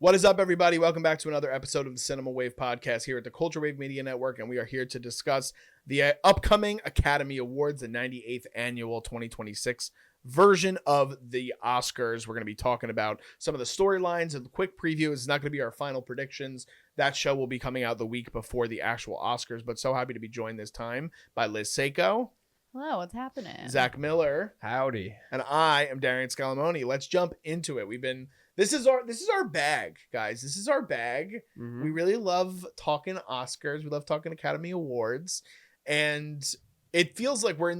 What is up, everybody? Welcome back to another episode of the Cinema Wave podcast here at the Culture Wave Media Network, and we are here to discuss the upcoming Academy Awards, the 98th annual 2026 version of the Oscars. We're going to be talking about some of the storylines and the quick preview. It's not going to be our final predictions. That show will be coming out the week before the actual Oscars, but so happy to be joined this time by Liz Seiko. Hello, what's happening? Zach Miller. Howdy. And I am Darian Scalamoni. Let's jump into it. This is our bag, guys. This is our bag. Mm-hmm. We really love talking Oscars. We love talking Academy Awards. And it feels like we're in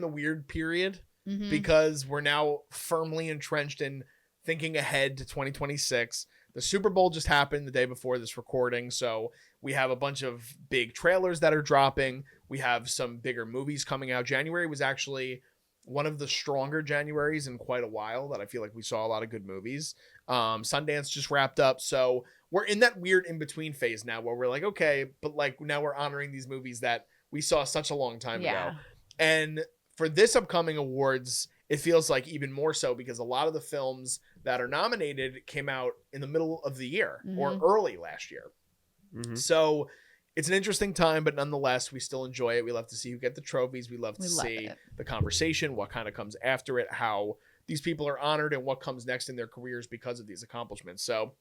the weird period because we're now firmly entrenched in thinking ahead to 2026. The Super Bowl just happened the day before this recording, so we have a bunch of big trailers that are dropping. We have some bigger movies coming out. January was actually one of the stronger Januaries in quite a while that I feel like we saw a lot of good movies. Sundance just wrapped up, so we're in that weird in-between phase now where we're like, okay, but like now we're honoring these movies that we saw such a long time ago. And for this upcoming awards, it feels like even more so because a lot of the films that are nominated came out in the middle of the year or early last year. So it's an interesting time, but nonetheless, we still enjoy it. We love to see who get the trophies. We love to see the conversation, what kind of comes after it, how these people are honored, and what comes next in their careers because of these accomplishments. So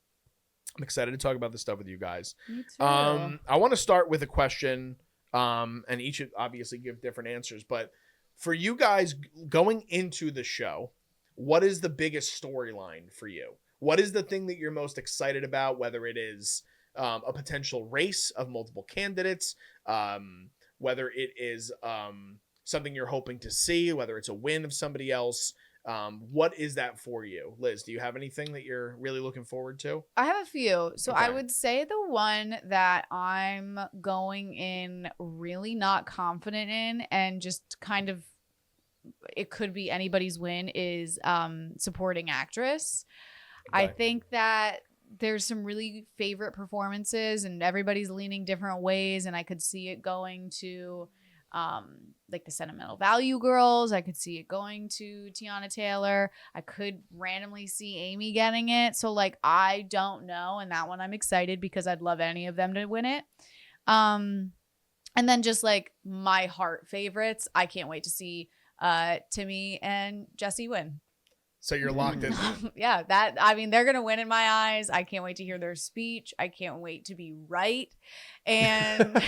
I'm excited to talk about this stuff with you guys. Me too. I want to start with a question, and each obviously give different answers. But for you guys going into the show, what is the biggest storyline for you? What is the thing that you're most excited about, whether it is a potential race of multiple candidates, whether it is something you're hoping to see, whether it's a win of somebody else. What is that for you? Liz, do you have anything that you're really looking forward to? I have a few. So Okay. I would say the one that I'm going in really not confident in and just kind of it could be anybody's win is supporting actress. Okay. I think that there's some really favorite performances and everybody's leaning different ways, and I could see it going to like the Sentimental Value girls. I could see it going to Tiana Taylor. I could randomly see Amy getting it. So like I don't know, and that one I'm excited because I'd love any of them to win it. And then just like my heart favorites, I can't wait to see Timmy and Jessie win. So you're locked in. Yeah, they're going to win in my eyes. I can't wait to hear their speech. I can't wait to be right. And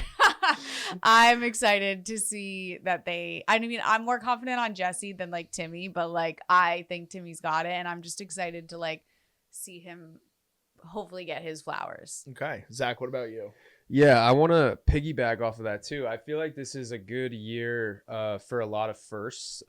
I'm excited to see that I'm more confident on Jessie than like Timmy, but like I think Timmy's got it. And I'm just excited to like see him hopefully get his flowers. Okay. Zach, what about you? Yeah, I want to piggyback off of that too. I feel like this is a good year for a lot of firsts.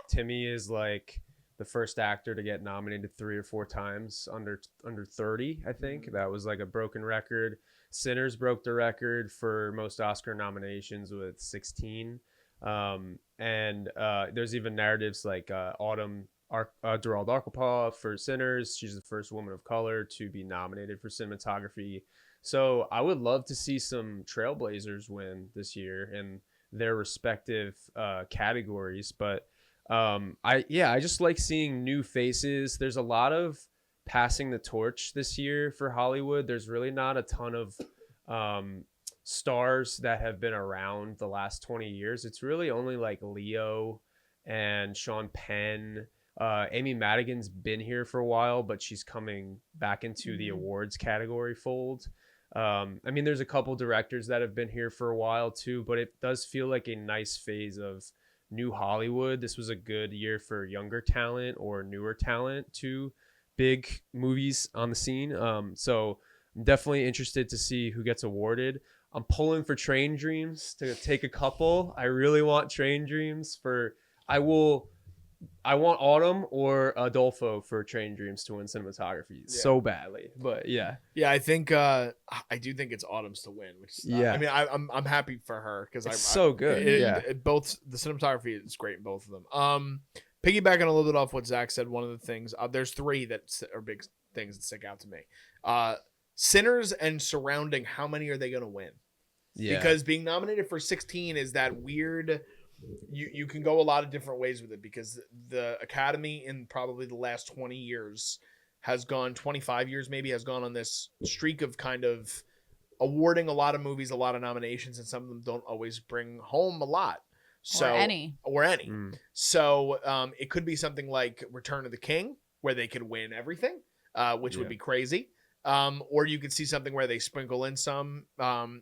Timmy is like the first actor to get nominated 3 or 4 times under 30, I think. That was like a broken record. Sinners broke the record for most Oscar nominations with 16. And there's even narratives like Autumn Durald Arkapaw for Sinners. She's the first woman of color to be nominated for cinematography. So I would love to see some trailblazers win this year in their respective categories. But I just like seeing new faces. There's a lot of passing the torch this year for Hollywood. There's really not a ton of stars that have been around the last 20 years. It's really only like Leo and Sean Penn. Amy Madigan's been here for a while, but she's coming back into the awards category fold. I mean, there's a couple directors that have been here for a while too, but it does feel like a nice phase of new Hollywood. This was a good year for younger talent or newer talent to big movies on the scene. So I'm definitely interested to see who gets awarded. I'm pulling for Train Dreams to take a couple. I really want Train Dreams I want Autumn or Adolfo for Train Dreams to win cinematography so badly. But yeah. Yeah, I think I do think it's Autumn's to win. Which I mean, I'm happy for her because it's so good. Both the cinematography is great in both of them. Piggybacking a little bit off what Zach said, one of the things there's 3 that are big things that stick out to me. Sinners and Surrounding. How many are they going to win? Yeah, because being nominated for 16 is that weird. You can go a lot of different ways with it because the Academy in probably the last 20 years has gone 25 years, maybe has gone on this streak of kind of awarding a lot of movies, a lot of nominations, and some of them don't always bring home a lot. So or any. So it could be something like Return of the King, where they could win everything, which would be crazy. Or you could see something where they sprinkle in some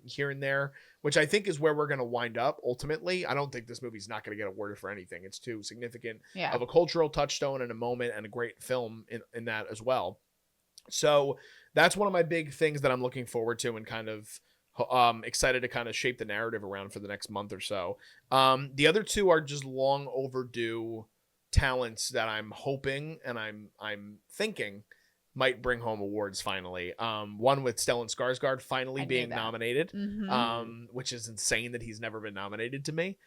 here and there, which I think is where we're going to wind up ultimately. I don't think this movie's not going to get awarded for anything. It's too significant of a cultural touchstone and a moment and a great film in that as well. So that's one of my big things that I'm looking forward to and kind of excited to kind of shape the narrative around for the next month or so. The other two are just long overdue talents that I'm hoping and I'm thinking might bring home awards finally. One with Stellan Skarsgård finally being nominated, which is insane that he's never been nominated to me.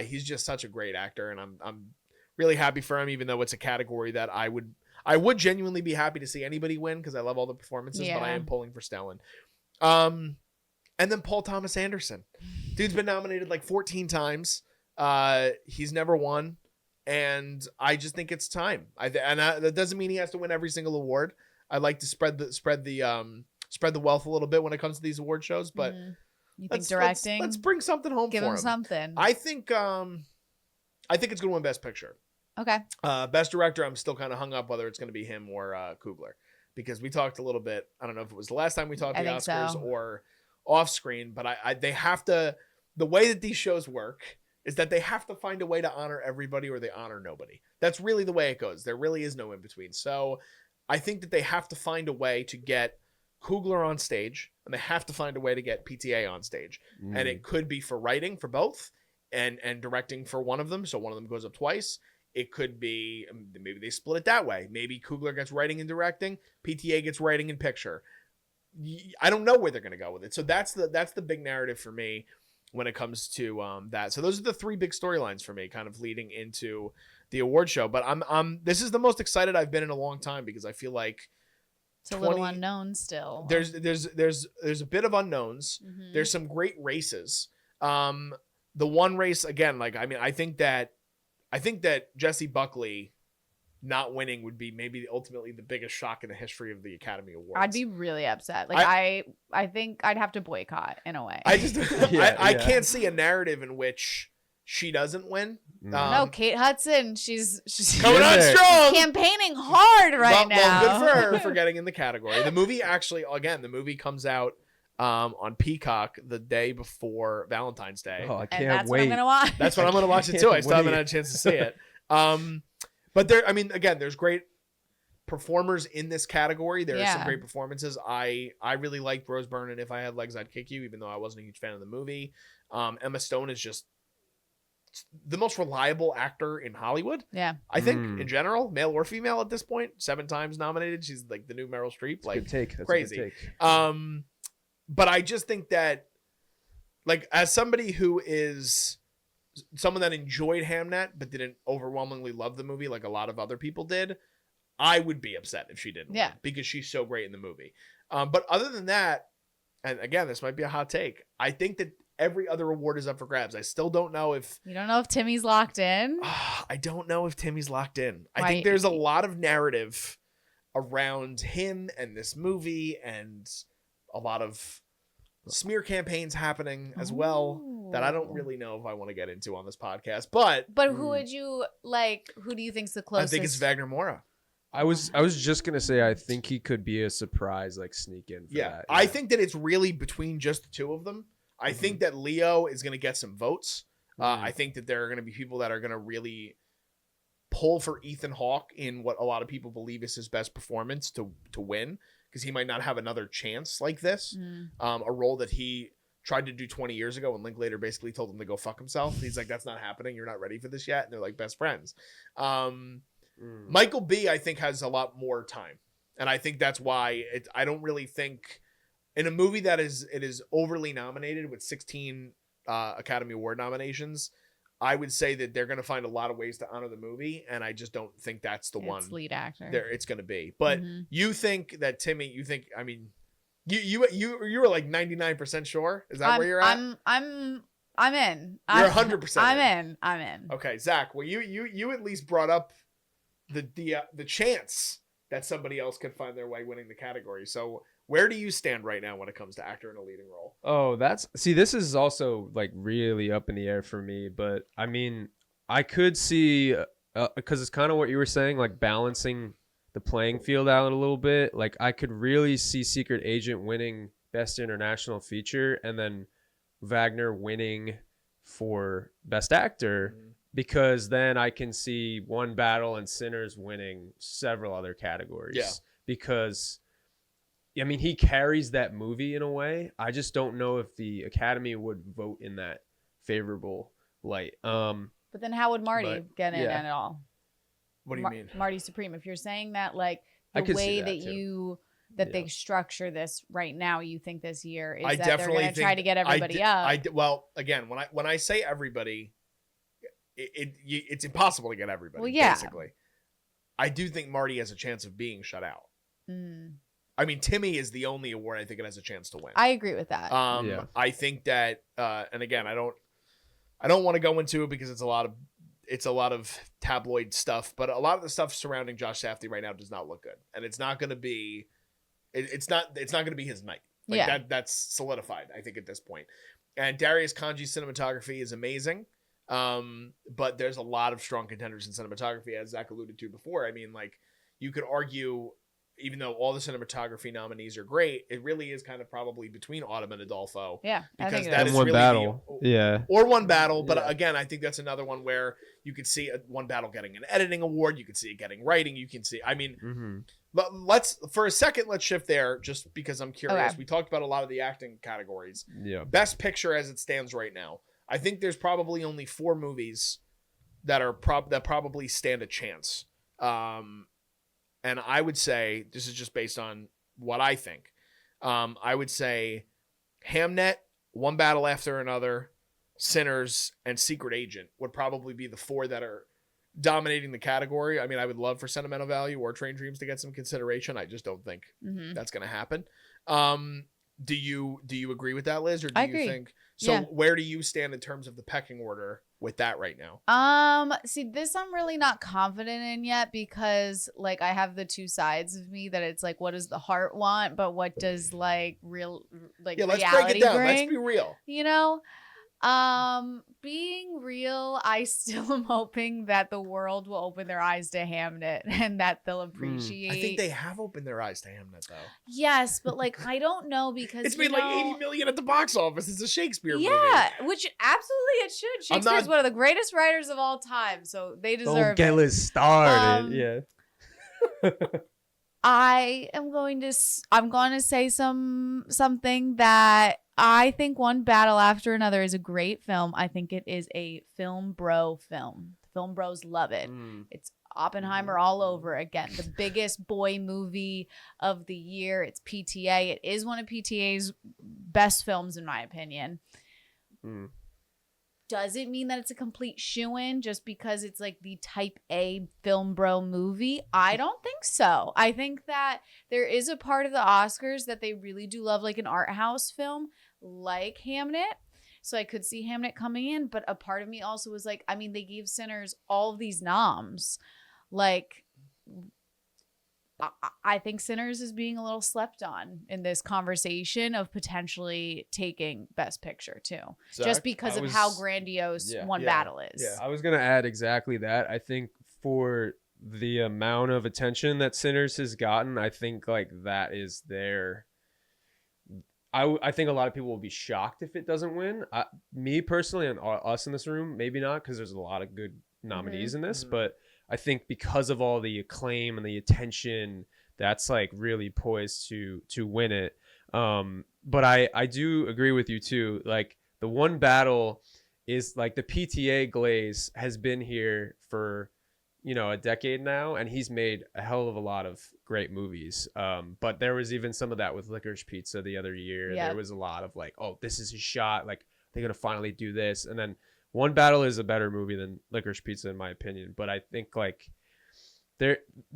He's just such a great actor, and I'm really happy for him, even though it's a category that I would genuinely be happy to see anybody win because I love all the performances, but I am pulling for Stellan. And then Paul Thomas Anderson. Dude's been nominated like 14 times. He's never won, and I just think it's time. That doesn't mean he has to win every single award. I like to spread the wealth a little bit when it comes to these award shows, but you think directing? Let's bring something home. Give for him something. I think it's gonna win Best Picture. Okay. Best Director, I'm still kind of hung up whether it's gonna be him or Coogler, because we talked a little bit. I don't know if it was the last time we talked the Oscars or off screen, but they have to. The way that these shows work is that they have to find a way to honor everybody or they honor nobody. That's really the way it goes. There really is no in between. So I think that they have to find a way to get Coogler on stage, and they have to find a way to get PTA on stage. And it could be for writing for both and directing for one of them. So one of them goes up twice. It could be, maybe they split it that way. Maybe Coogler gets writing and directing, PTA gets writing and picture. I don't know where they're going to go with it. So that's the big narrative for me when it comes to that. So those are the three big storylines for me, kind of leading into the award show. But this is the most excited I've been in a long time, because I feel like it's a little unknown still. There's a bit of unknowns. There's some great races. The one race, again, like, I mean, I think that Jessie Buckley not winning would be maybe ultimately the biggest shock in the history of the Academy Awards. I'd be really upset. Like, I think I'd have to boycott in a way. I just I can't see a narrative in which she doesn't win. No, Kate Hudson, she's coming on strong, campaigning hard now. Well, good for her for getting in the category. The movie comes out on Peacock the day before Valentine's Day. Oh, I can't and that's wait. What I'm gonna watch. That's when I'm gonna watch it too. I still haven't had a chance to see it. But there's great performers in this category. There are some great performances. I really liked Rose Byrne and If I Had Legs I'd Kick You, even though I wasn't a huge fan of the movie. Emma Stone is just the most reliable actor in Hollywood. Yeah. I think in general, male or female at this point, 7 times nominated. She's like the new Meryl Streep. Like, good take. That's crazy. A good take. But I just think that, like, as somebody who is someone that enjoyed Hamnet but didn't overwhelmingly love the movie like a lot of other people did, I would be upset if she didn't win, because she's so great in the movie. But other than that, and again, this might be a hot take, I think that every other award is up for grabs. I still don't know if... You don't know if Timmy's locked in? I don't know if Timmy's locked in. I think there's a lot of narrative around him and this movie, and a lot of smear campaigns happening as well that I don't really know if I want to get into on this podcast. But who would you like? Who do you think's the closest? I think it's Wagner Moura. I was just gonna say I think he could be a surprise, like sneak in. For that. Yeah, I think that it's really between just the two of them. I think that Leo is going to get some votes. I think that there are going to be people that are going to really pull for Ethan Hawke in what a lot of people believe is his best performance to win, because he might not have another chance like this. A role that he tried to do 20 years ago, and Linklater basically told him to go fuck himself. He's like, that's not happening. You're not ready for this yet. And they're like best friends. Michael B, I think, has a lot more time. And I think that's why I don't really think... In a movie that is overly nominated with 16 Academy Award nominations, I would say that they're going to find a lot of ways to honor the movie, and I just don't think that's the one. Lead actor. There, it's going to be. But you think that Timmy? You think? I mean, you were like 99% sure. Is that where you're at? I'm in. You're 100%. I'm in. Okay, Zach. Well, you at least brought up the chance that somebody else could find their way winning the category. So where do you stand right now when it comes to actor in a leading role? Oh, this is also like really up in the air for me, but I mean, I could see because it's kind of what you were saying, like balancing the playing field out a little bit. Like I could really see Secret Agent winning Best International Feature and then Wagner winning for Best Actor, because then I can see One Battle and Sinners winning several other categories. Yeah. Because I mean, he carries that movie in a way. I just don't know if the Academy would vote in that favorable light. But then how would Marty get in yeah. at all? What do you mean? Marty Supreme. If you're saying that, like, I the could see way that that too. they structure this right now, you think this year is I that they're definitely going to try to get everybody up. Well, again, when I say everybody, it's impossible to get everybody. Well, yeah. Basically, I do think Marty has a chance of being shut out. Mm. I mean, Timmy is the only award I think it has a chance to win. I agree with that. I think that, and again, I don't want to go into it because it's a lot of tabloid stuff, but a lot of the stuff surrounding Josh Safdie right now does not look good, and it's not going to be, it's not going to be his night. Like that's solidified, I think, at this point. And Darius Kanji's cinematography is amazing, but there's a lot of strong contenders in cinematography, as Zach alluded to before. I mean, like, you could argue, even though all the cinematography nominees are great, it really is kind of probably between Autumn and Adolfo. Yeah, because that is One really Battle. or One Battle. But again, I think that's another one where you could see One Battle getting an editing award. You could see it getting writing. You can see, I mean, but let's shift there, just because I'm curious. Okay. We talked about a lot of the acting categories. Yeah. Best Picture as it stands right now, I think there's probably only 4 movies that are that probably stand a chance. And I would say, this is just based on what I think, I would say Hamnet, One Battle After Another, Sinners, and Secret Agent would probably be the 4 that are dominating the category. I mean, I would love for Sentimental Value or Train Dreams to get some consideration. I just don't think that's going to happen. Do you agree with that, Liz, or do you think so? Yeah. Where do you stand in terms of the pecking order with that right now? See, this I'm really not confident in yet, because like I have the two sides of me that it's like, what does the heart want, but what does like reality let's break it down. bring? Let's be real. You know, being real, I still am hoping that the world will open their eyes to Hamnet and that they'll appreciate. I think they have opened their eyes to Hamnet, though. Yes, but like I don't know, because it's made like 80 million at the box office. It's a Shakespeare movie. Yeah, which absolutely it should. Shakespeare's one of the greatest writers of all time, so they deserve. Don't get us started. Yeah. I'm going to say something that I think One Battle After Another is a great film. I think it is a film bro film. Film bros love it. It's Oppenheimer all over again. The biggest boy movie of the year. It's PTA. It is one of PTA's best films, in my opinion. Does it mean that it's a complete shoo-in just because it's like the type A film bro movie? I don't think so. I think that there is a part of the Oscars that they really do love, like an art house film like Hamnet. So I could see Hamnet coming in, but a part of me also was like, I mean, they gave Sinners all of these noms. Like, I think Sinners is being a little slept on in this conversation of potentially taking Best Picture too, Zach, just because of how grandiose One Battle is. Yeah, I was gonna add exactly that. I think for the amount of attention that Sinners has gotten, I think like that is their. I think a lot of people will be shocked if it doesn't win. Me personally, and us in this room, maybe not, because there's a lot of good nominees in this, but I think because of all the acclaim and the attention, that's like really poised to win it. But I do agree with you too. Like the One Battle is like the PTA glaze has been here for, a decade now, and he's made a hell of a lot of great movies. But there was even some of that with Licorice Pizza the other year. Yep. There was a lot of like, oh, this is his shot. Like they're going to finally do this. And then One Battle is a better movie than Licorice Pizza, in my opinion. But I think like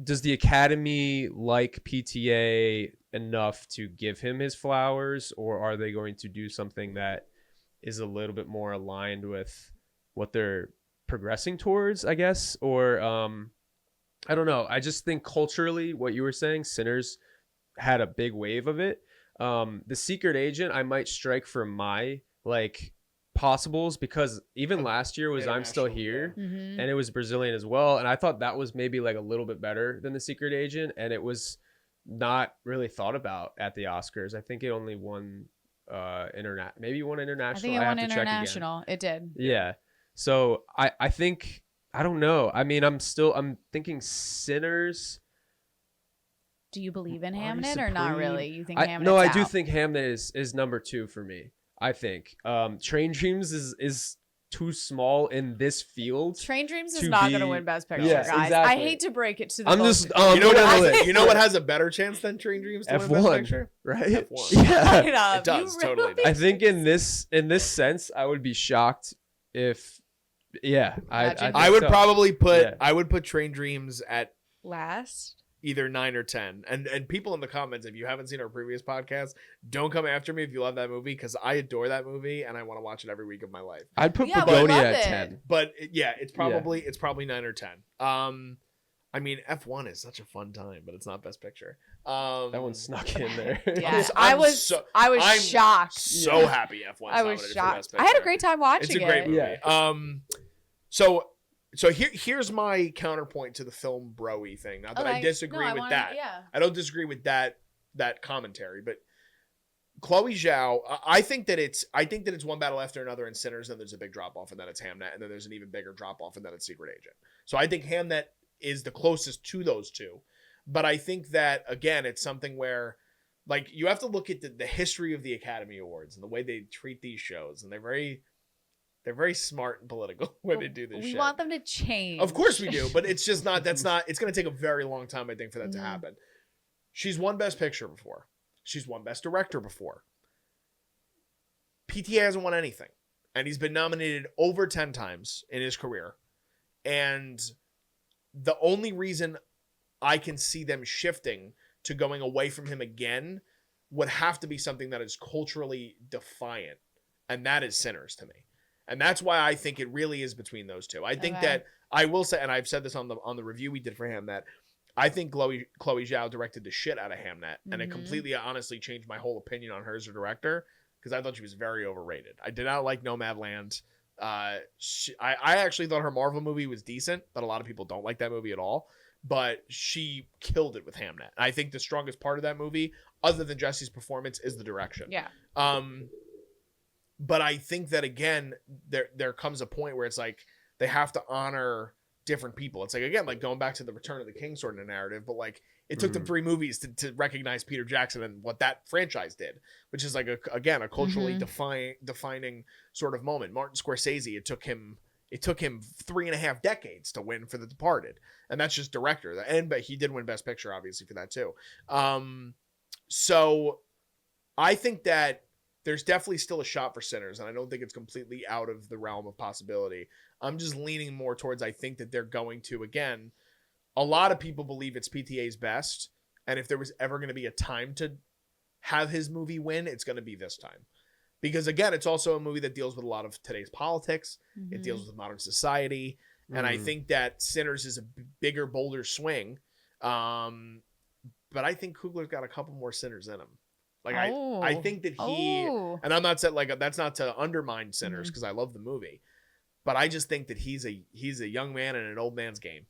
does the Academy like PTA enough to give him his flowers, or are they going to do something that is a little bit more aligned with what they're progressing towards, I guess? Or I don't know. I just think culturally, what you were saying, Sinners had a big wave of it. The Secret Agent, I might strike for my like possibles, because even last year was I'm Still Here, and it was Brazilian as well, and I thought that was maybe like a little bit better than The Secret Agent, and it was not really thought about at the Oscars. I think it only won maybe won international. I think it won international. It did. Yeah. So I think, I don't know. I mean, I'm thinking Sinners. Do you believe in Marty Hamnet or Supreme. not really? You think Hamnet's No, I out? do think Hamnet is number 2 for me. I think Train Dreams is too small in this field. Train Dreams is not going to win Best Picture, Yes, guys. exactly. I hate to break it to the I'm both just of you. You know what has a better chance than Train Dreams to win Best F1, Picture? right? F1. Yeah. Shut up. It does, You totally does. I think in this sense, I would be shocked if, I Imagine. I would so. probably put Yeah. I would put Train Dreams at Last. either 9 or 10. And people in the comments, if you haven't seen our previous podcast, don't come after me if you love that movie, because I adore that movie and I want to watch it every week of my life. I'd put Yeah, we Begonia love at it. 10. But it's probably 9 or 10. I mean, F1 is such a fun time, but it's not Best Picture. That one snuck in there. Yeah, I'm I was shocked. so happy F1 I was nominated for shocked. Best I had a Picture. great time watching It's a great it. movie. Yeah. So here's my counterpoint to the film bro-y thing. Not that I disagree with that. Yeah. I don't disagree with that commentary, but Chloe Zhao, I think that it's one battle after another in Sinners, and there's a big drop off, and then it's Hamnet, and then there's an even bigger drop off, and then it's Secret Agent. So I think Hamnet is the closest to those two, but I think that again, it's something where like you have to look at the history of the Academy Awards and the way they treat these shows, and they're very smart and political when they do this We shit. want them to change. Of course we do, but it's just not. It's going to take a very long time, I think, for that to happen. She's won Best Picture before. She's won Best Director before. PTA hasn't won anything, and he's been nominated over 10 times in his career. And the only reason I can see them shifting to going away from him again would have to be something that is culturally defiant, and that is Sinners to me. And that's why I think it really is between those two. I think that I will say, and I've said this on the review we did for Hamnet, I think Chloe Zhao directed the shit out of Hamnet, and it completely, honestly, changed my whole opinion on her as a director, because I thought she was very overrated. I did not like Nomadland. I actually thought her Marvel movie was decent, but a lot of people don't like that movie at all. But she killed it with Hamnet. I think the strongest part of that movie, other than Jessie's performance, is the direction. Yeah. But I think that again, there comes a point where it's like they have to honor different people. It's like, again, like going back to the Return of the King sort of narrative, but like it took them 3 movies to recognize Peter Jackson and what that franchise did, which is like a culturally defining sort of moment. Martin Scorsese, it took him 3.5 decades to win for The Departed, and that's just director. But he did win Best Picture, obviously, for that too. So I think that there's definitely still a shot for Sinners, and I don't think it's completely out of the realm of possibility. I'm just leaning more towards, I think that they're going to, again, a lot of people believe it's PTA's best, and if there was ever going to be a time to have his movie win, it's going to be this time. Because, again, it's also a movie that deals with a lot of today's politics. It deals with modern society, and I think that Sinners is a bigger, bolder swing. But I think Coogler's got a couple more Sinners in him. Like I think that he, and I'm not saying like that's not to undermine Sinners, because I love the movie, but I just think that he's a young man in an old man's game.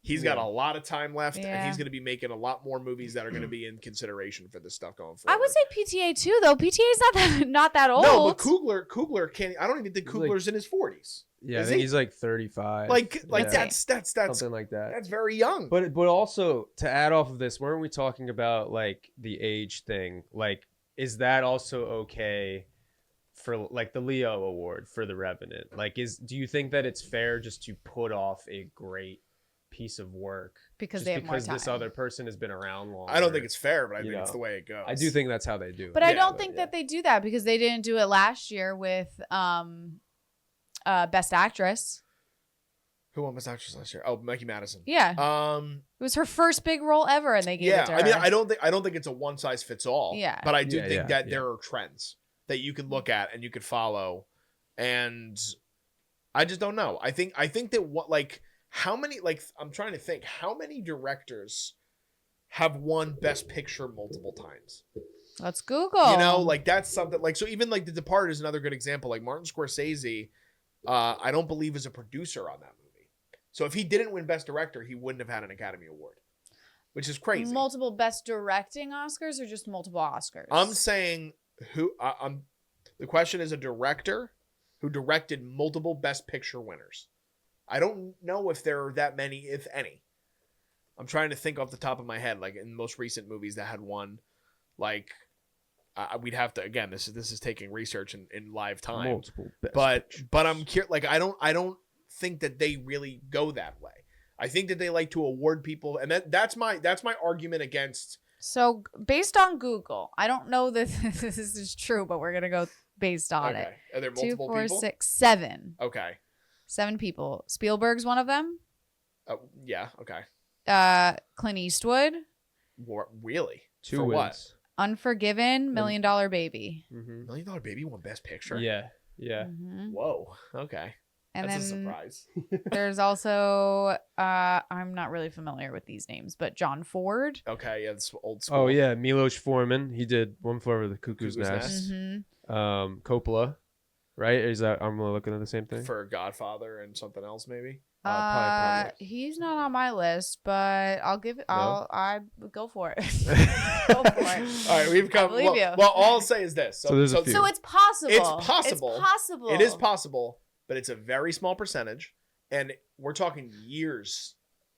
He's got a lot of time left, and he's going to be making a lot more movies that are going to be in consideration for this stuff going forward. I would say PTA too, though. PTA is not that old. No, but Coogler can't. I don't even think Coogler's in his 40s. Yeah, I think he's like 35. Like that's something like that. That's very young. But also, to add off of this, weren't we talking about like the age thing? Like, is that also okay for like the Leo Award for The Revenant? Like, do you think that it's fair just to put off a great piece of work because this other person has been around longer? I don't think it's fair, but I think it's the way it goes. I do think that's how they do it. But I don't think that they do that, because they didn't do it last year with Best Actress. Who won Best Actress last year? Oh, Maggie Madison. Yeah. It was her first big role ever, and they gave it to her. I mean, I don't think it's a one size fits all. Yeah. But I do think that there are trends that you can look at and you could follow, and I just don't know. I think that how many, like, I'm trying to think, how many directors have won Best Picture multiple times? Let's Google. You know, like, that's something, like, so even, like, The Departed is another good example. Like, Martin Scorsese, I don't believe is a producer on that movie. So if he didn't win Best Director, he wouldn't have had an Academy Award, which is crazy. Multiple Best Directing Oscars or just multiple Oscars? I'm saying the question is a director who directed multiple Best Picture winners. I don't know if there are that many, if any. I'm trying to think off the top of my head, like in most recent movies that had won, like we'd have to, again, this is taking research in live time. Multiple Best But Picture. I'm curious, like I don't think that they really go that way. I think that they like to award people, and that's my argument against. So based on Google, I don't know that this is true, but we're gonna go based on it. Are there 2, multiple 4, people? 6, 7. Okay. 7 people. Spielberg's one of them. Yeah. Okay. Clint Eastwood, Really? 2 For wins. what? Unforgiven, $1 Million Baby. Mm-hmm. $1 Million Baby won Best Picture. Yeah. Mhm. Whoa. Okay. And That's a then surprise. there's also I'm not really familiar with these names, but John Ford. Okay. Yeah. It's old school. Oh yeah, Milos Forman. He did One Flew Over the Cuckoo's Cuckoo's Nest. Nest. Mhm. Coppola, right? Is that I'm looking at the same thing? For Godfather and something else, maybe. Probably. He's not on my list, but I'll give it. No? I go for it. Go for it. All right, we've come. believe you. Well, all I'll say is this. So there's a few. So it's possible. It's possible. It's possible. It is possible, but it's a very small percentage, and we're talking years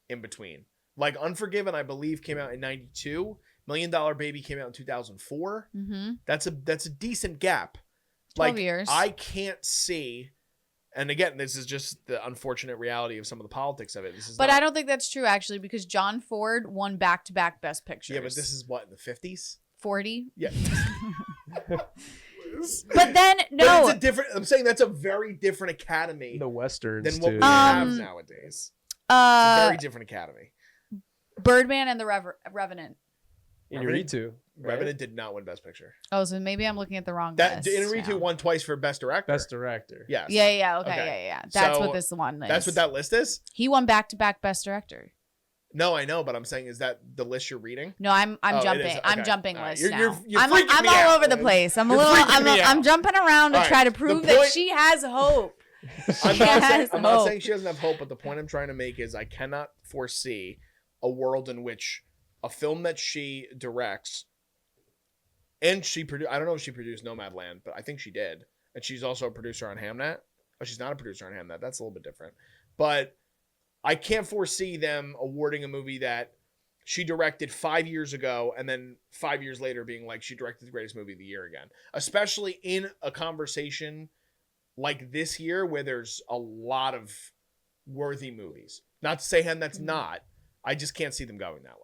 in between. Like Unforgiven, I believe, came out in '92. $1 Million Baby came out in 2004. Mm-hmm. That's a decent gap. 12 years. I can't see. And again, this is just the unfortunate reality of some of the politics of it. This is But not, I don't think that's true actually, because John Ford won back-to-back Best Pictures. Yeah, but this is what, in the 50s? 40. Yeah. But then But no. it's a different. I'm saying that's a very different academy The westerns than what too. we have nowadays. It's a very different academy. Birdman and the Revenant. Inarritu. Right? Revenant did not win Best Picture. Oh, so maybe I'm looking at the wrong That list. Inarritu now. won twice for Best Director. Best director. Yes. Yeah. Okay. Okay. Yeah. That's So, what this one is. That's what that list is? He won back-to-back Best Director. No, I know, but I'm saying, is that the list you're reading? No, I'm Oh, it jumping. is? I'm Okay. jumping All right. lists You're- now. you're I'm freaking me all out, over the Liz. place. I'm You're freaking me I'm out. jumping around to All try right. to The prove that point- she has hope. I'm She not, has I'm not hope. saying she doesn't have hope, but the point I'm trying to make is I cannot foresee a world in which a film that she directs and she produced, I don't know if she produced Nomadland, but I think she did. And she's also a producer on Hamnet. Oh, she's not a producer on Hamnet. That's a little bit different. But I can't foresee them awarding a movie that she directed 5 years ago and then 5 years later being like she directed the greatest movie of the year again. Especially in a conversation like this year where there's a lot of worthy movies. Not to say Hamnet's not. I just can't see them going that way.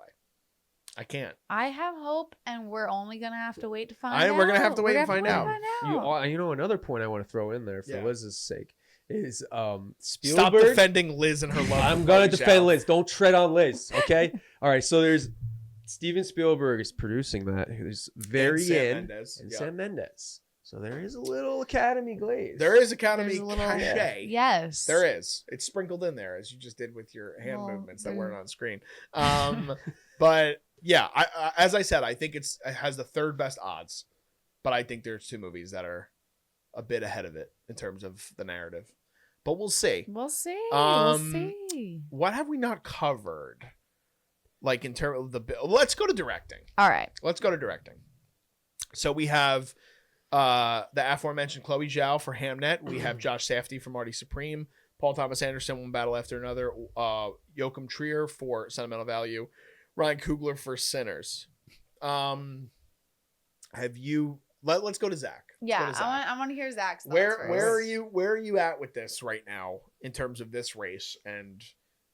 I can't. I have hope, and we're only gonna have to wait to find out. We're gonna have to wait We're and gonna find have out. You know, another point I want to throw in there for Yeah. Liz's sake is Stop Spielberg. defending Liz and her love. I'm for gonna Chloe defend Zhao. Liz. Don't tread on Liz, okay? All right. So there's Steven Spielberg is producing that. Who's very And Sam in, Mendes, and yeah. Sam Mendes. So there is a little Academy glaze. There is Academy There's a little- cachet. Yes. There is. It's sprinkled in there, as you just did with your hand Well, movements that there- weren't on screen. But yeah, I as I said, I think it has the third best odds. But I think there's two movies that are a bit ahead of it in terms of the narrative. But we'll see. We'll see. Um, We'll see. What have we not covered? Like in terms of let's go to directing. All right. Let's go to directing. So we have the aforementioned Chloe Zhao for Hamnet. We have Josh Safdie for Marty Supreme. Paul Thomas Anderson, One Battle After Another. Joachim Trier for Sentimental Value. Ryan Coogler for Sinners. Have you? Let's go to Zach. Let's go Yeah, to Zach. I want to hear Zach's thoughts Where first. are you at with this right now in terms of this race? And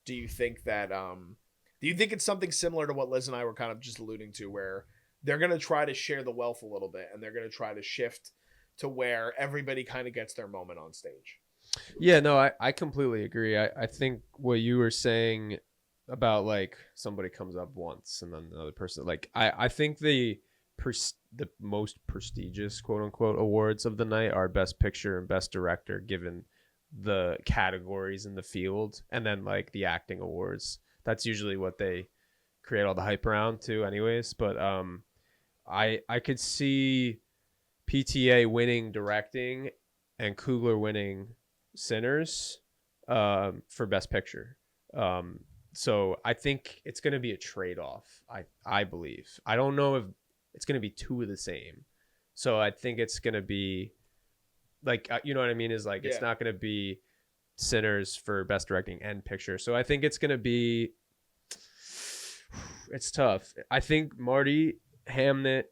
do you think that do you think it's something similar to what Liz and I were kind of just alluding to, where they're gonna try to share the wealth a little bit and they're gonna try to shift to where everybody kind of gets their moment on stage? Yeah, no, I completely agree. I think what you were saying about like somebody comes up once and then another person, like I think the most prestigious quote unquote awards of the night are Best Picture and Best Director, given the categories in the field, and then like the acting awards. That's usually what they create all the hype around too, anyways. But I could see PTA winning directing and Coogler winning Sinners for Best Picture. So I think it's going to be a trade-off. I believe. I don't know if it's going to be two of the same. So I think it's going to be like, you know what I mean? Is like, it's not going to be Sinners for Best Directing and Picture. So I think it's going to be, it's tough. I think Marty, Hamnet,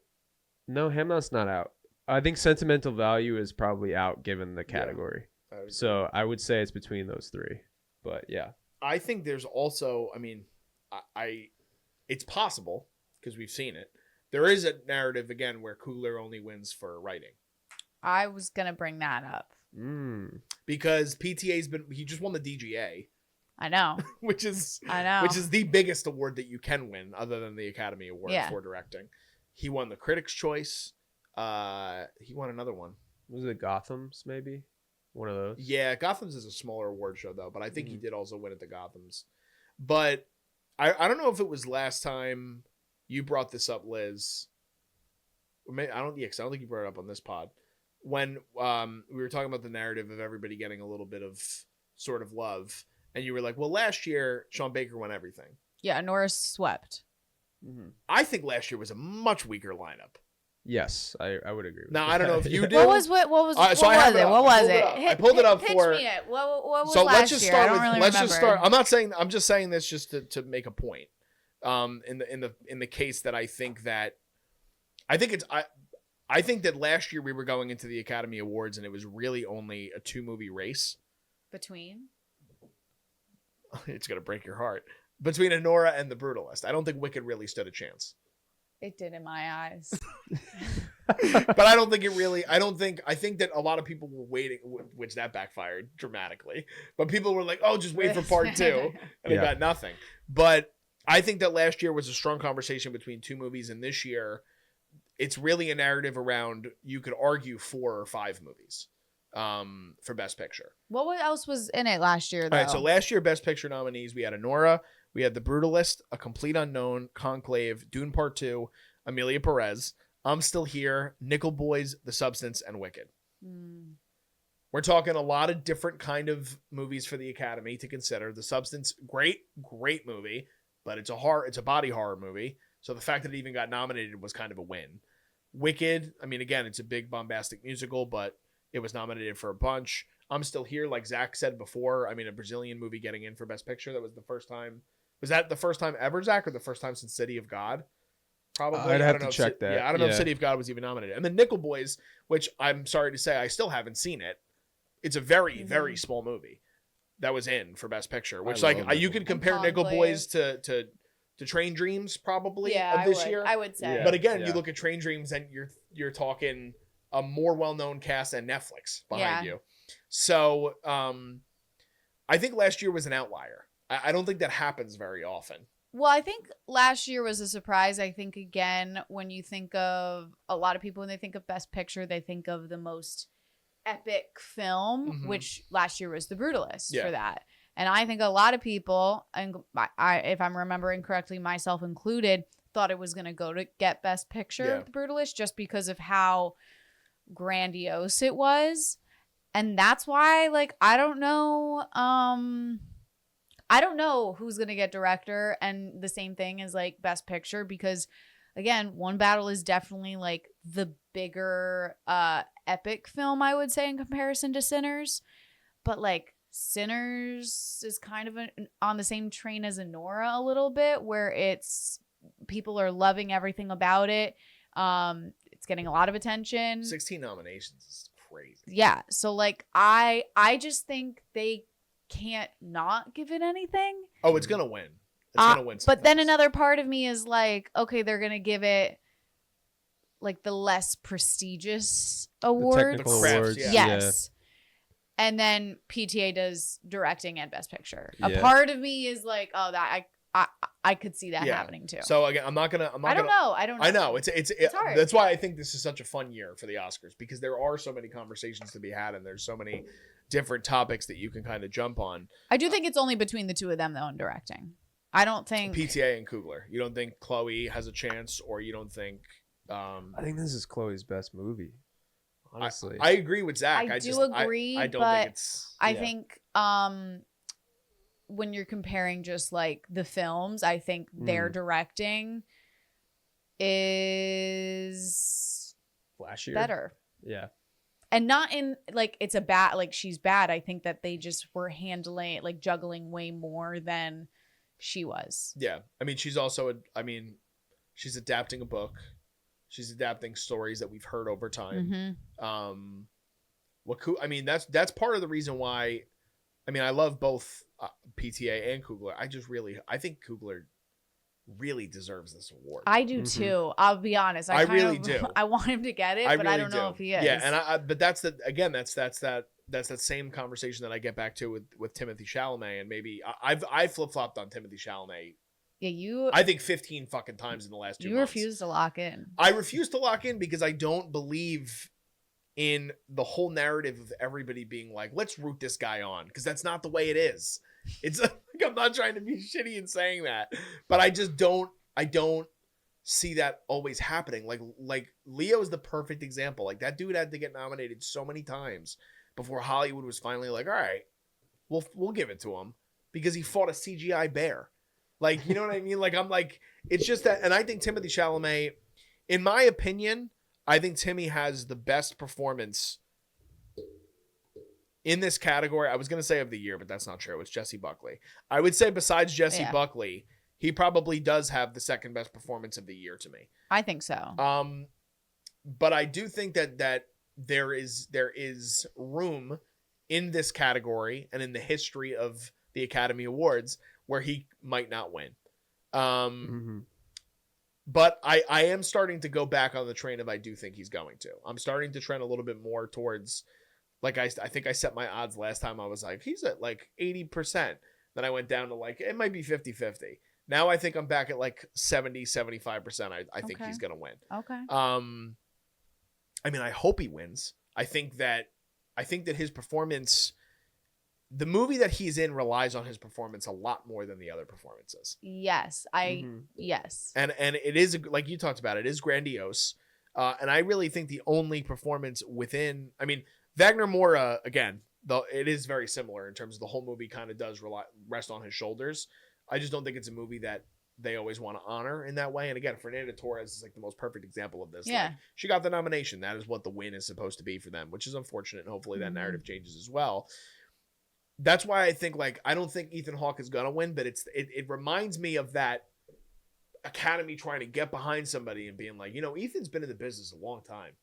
no, Hamnet's not out. I think Sentimental Value is probably out given the category. So I would say it's between those three. But yeah. I think there's also, I mean, it's possible because we've seen it. There is a narrative again where Coogler only wins for writing. I was gonna bring that up because he just won the DGA. I know, which is the biggest award that you can win other than the Academy Award for directing. He won the Critics' Choice. He won another one. Was it Gotham's maybe? One of those. Yeah, Gotham's is a smaller award show though, but I think he did also win at the Gotham's. But I don't know if it was last time you brought this up, Liz. I don't think you brought it up on this pod when we were talking about the narrative of everybody getting a little bit of sort of love, and you were like, "Well, last year Sean Baker won everything." Yeah, Norris swept. I think last year was a much weaker lineup. Yes, I would agree with now, that. I don't know if you do. What was it? What was it? I pulled it up pitch for. me it. What was so last let's just year? start I don't with. really Let's remember. just start. I'm just saying this just to make a point. In the case that I think that last year we were going into the Academy Awards and it was really only a 2-movie race. Between? It's gonna break your heart. Between Anora and The Brutalist. I don't think Wicked really stood a chance. It did in my eyes. But I don't think it really. I think that a lot of people were waiting, which that backfired dramatically. But people were like, "Oh, just wait for part 2," and it got nothing. But I think that last year was a strong conversation between 2 movies, and this year, it's really a narrative around. You could argue 4 or 5 movies for Best Picture. What else was in it last year, though? All right, so last year, Best Picture nominees, we had Anora, we had The Brutalist, A Complete Unknown, Conclave, Dune Part 2, Amelia Perez, I'm Still Here, Nickel Boys, The Substance, and Wicked. We're talking a lot of different kind of movies for the Academy to consider. The Substance, great movie, but it's a body horror movie. So the fact that it even got nominated was kind of a win. Wicked, I mean, again, it's a big bombastic musical, but it was nominated for a bunch. I'm Still Here, like Zach said before. I mean, a Brazilian movie getting in for Best Picture. That was the first time. Was that the first time ever, Zach, or the first time since City of God? Probably. I'd have to check that. Yeah, I don't know if City of God was even nominated. And then Nickel Boys, which I'm sorry to say I still haven't seen it. It's a very, very small movie that was in for Best Picture, which you could compare Nickel Boys to Train Dreams probably of this year. I would say. But again, you look at Train Dreams and you're talking a more well-known cast and Netflix behind you. So I think last year was an outlier. I don't think that happens very often. Well, I think last year was a surprise. I think, again, when you think of a lot of people, when they think of Best Picture, they think of the most epic film, which last year was The Brutalist for that. And I think a lot of people, and if I'm remembering correctly, myself included, thought it was going to go to get Best Picture, The Brutalist, just because of how grandiose it was. And that's why, like, I don't know who's going to get director, and the same thing as like Best Picture, because again, One Battle is definitely like the bigger epic film, I would say, in comparison to Sinners. But like Sinners is kind of on the same train as Anora a little bit, where it's people are loving everything about it. It's getting a lot of attention. 16 nominations is crazy. Yeah. So like I just think they can't not give it anything. Oh, it's gonna win. It's gonna win. But then another part of me is like, okay, they're gonna give it like the less prestigious awards. The technical awards. Yes. And then PTA does directing and Best Picture. Yeah. A part of me is like, oh, that I could see that happening too. So again, I don't know. I know it's hard. That's why I think this is such a fun year for the Oscars, because there are so many conversations to be had, and there's so many different topics that you can kind of jump on. I do think it's only between the two of them though in directing. I don't think PTA and Coogler. You don't think Chloe has a chance, or you don't think? I think this is Chloe's best movie. Honestly, I agree with Zach. I just agree. I don't but think it's. I think when you're comparing just like the films, I think their directing is flashier, better. Yeah. And not in like it's a bad like she's bad. I think that they just were handling like juggling way more than she was. Yeah. I mean, she's also she's adapting a book. She's adapting stories that we've heard over time. That's part of the reason why. I mean, I love both PTA and Coogler. I think Coogler really deserves this award. I do too. I'll be honest. I really do. I want him to get it, but I don't know if he is. Yeah, and but that's that same conversation that I get back to with Timothée Chalamet, and maybe I flip flopped on Timothée Chalamet. Yeah, I think 15 fucking times in the last 2 months. You refuse to lock in. I refuse to lock in because I don't believe in the whole narrative of everybody being like, let's root this guy on, because that's not the way it is. It's like, I'm not trying to be shitty in saying that, but I don't see that always happening. Like Leo is the perfect example. Like that dude had to get nominated so many times before Hollywood was finally like, all right, we'll give it to him, because he fought a CGI bear. Like, you know what I mean? Like, I'm like, it's just that. And I think Timothée Chalamet, in my opinion, I think Timmy has the best performance in this category. I was going to say of the year, but that's not true. It's Jessie Buckley. I would say besides Jessie Buckley, he probably does have the second best performance of the year to me. I think so. But I do think that there is room in this category and in the history of the Academy Awards where he might not win. But I am starting to go back on the train of I do think he's going to. I'm starting to trend a little bit more towards, like, I think I set my odds last time. I was like, he's at like 80%. Then I went down to like, it might be 50-50. Now I think I'm back at like 70-75%. I think he's going to win. Okay. I mean, I hope he wins. I think that his performance, the movie that he's in, relies on his performance a lot more than the other performances. Yes. Yes. And it is, like you talked about, it is grandiose. And I really think the only performance within, I mean, Wagner Moura, again, it is very similar in terms of the whole movie kind of does rest on his shoulders. I just don't think it's a movie that they always want to honor in that way. And again, Fernanda Torres is like the most perfect example of this. Yeah. Like, she got the nomination. That is what the win is supposed to be for them, which is unfortunate. And hopefully that narrative changes as well. That's why I think, like, I don't think Ethan Hawke is going to win, but it reminds me of that Academy trying to get behind somebody and being like, you know, Ethan's been in the business a long time.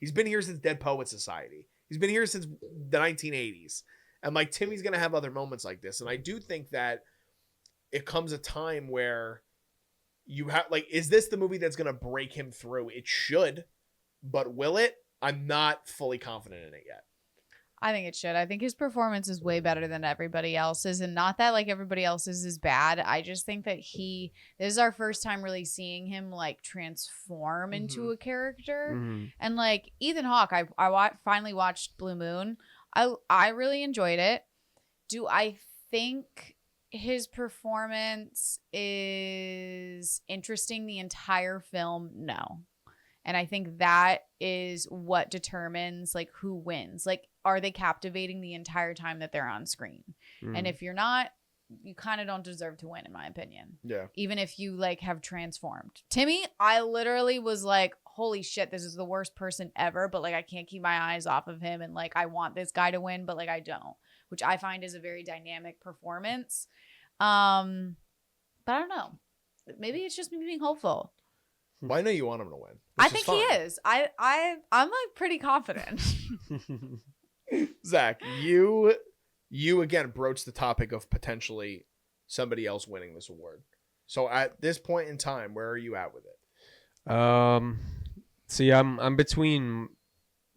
He's been here since Dead Poets Society. He's been here since the 1980s. And like, Timmy's going to have other moments like this. And I do think that it comes a time where you have, like, is this the movie that's going to break him through? It should, but will it? I'm not fully confident in it yet. I think it should. I think his performance is way better than everybody else's, and not that like everybody else's is bad. I just think that this is our first time really seeing him like transform into a character. And like Ethan Hawke, I finally watched Blue Moon. I really enjoyed it. Do I think his performance is interesting the entire film? No. And I think that is what determines like who wins. Like, are they captivating the entire time that they're on screen? And if you're not, you kind of don't deserve to win, in my opinion. Yeah. Even if you like have transformed. Timmy, I literally was like, holy shit, this is the worst person ever. But like, I can't keep my eyes off of him. And like, I want this guy to win, but like, I don't. Which I find is a very dynamic performance. But I don't know. Maybe it's just me being hopeful. Well, I know you want him to win. I think he is. I'm like pretty confident. Zach, you again broached the topic of potentially somebody else winning this award. So at this point in time, where are you at with it? See, I'm between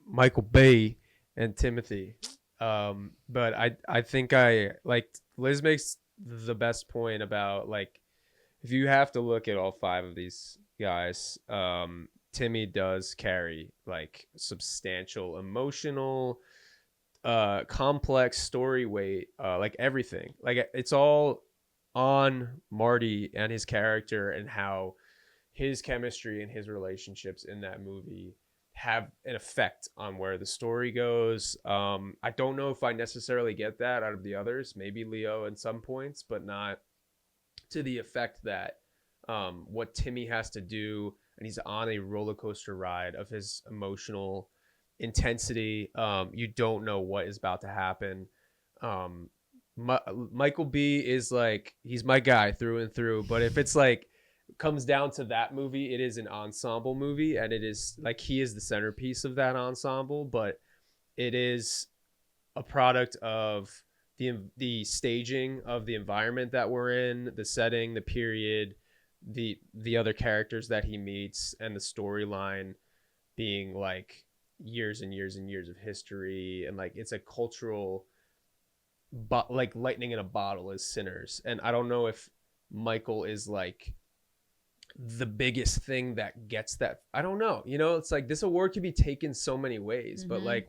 Michael Bay and Timothy. But I think like Liz makes the best point about like if you have to look at all five of these guys, Timmy does carry like substantial emotional complex story weight, like everything. Like it's all on Marty and his character and how his chemistry and his relationships in that movie have an effect on where the story goes. I don't know if I necessarily get that out of the others, maybe Leo in some points, but not to the effect that what Timmy has to do, and he's on a roller coaster ride of his emotional intensity. You don't know what is about to happen. Michael B is like, he's my guy through and through, but if it's like comes down to that movie, it is an ensemble movie, and it is like he is the centerpiece of that ensemble, but it is a product of the staging of the environment that we're in, the setting, the period, the other characters that he meets, and the storyline being like years and years and years of history, and like it's a cultural but like lightning in a bottle is Sinners. And I don't know if Michael is like the biggest thing that gets that. I don't know, it's like this award could be taken so many ways, but like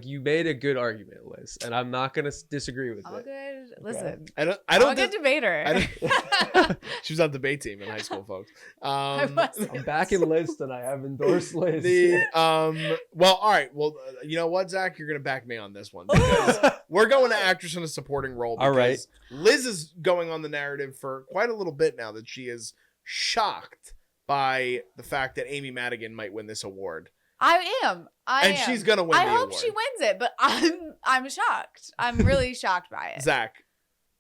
you made a good argument, Liz, and I'm not gonna disagree with All it. good. Listen, I don't I'm a good debater. She was on the debate team in high school, folks. I'm backing Liz tonight. I've endorsed Liz. Well, all right. Well, you know what, Zach? You're gonna back me on this one because we're going to actress in a supporting role. All right. Liz is going on the narrative for quite a little bit now that she is shocked by the fact that Amy Madigan might win this award. I am. She's gonna win. I the hope award. she wins it, but I'm shocked. I'm really shocked by it. Zach,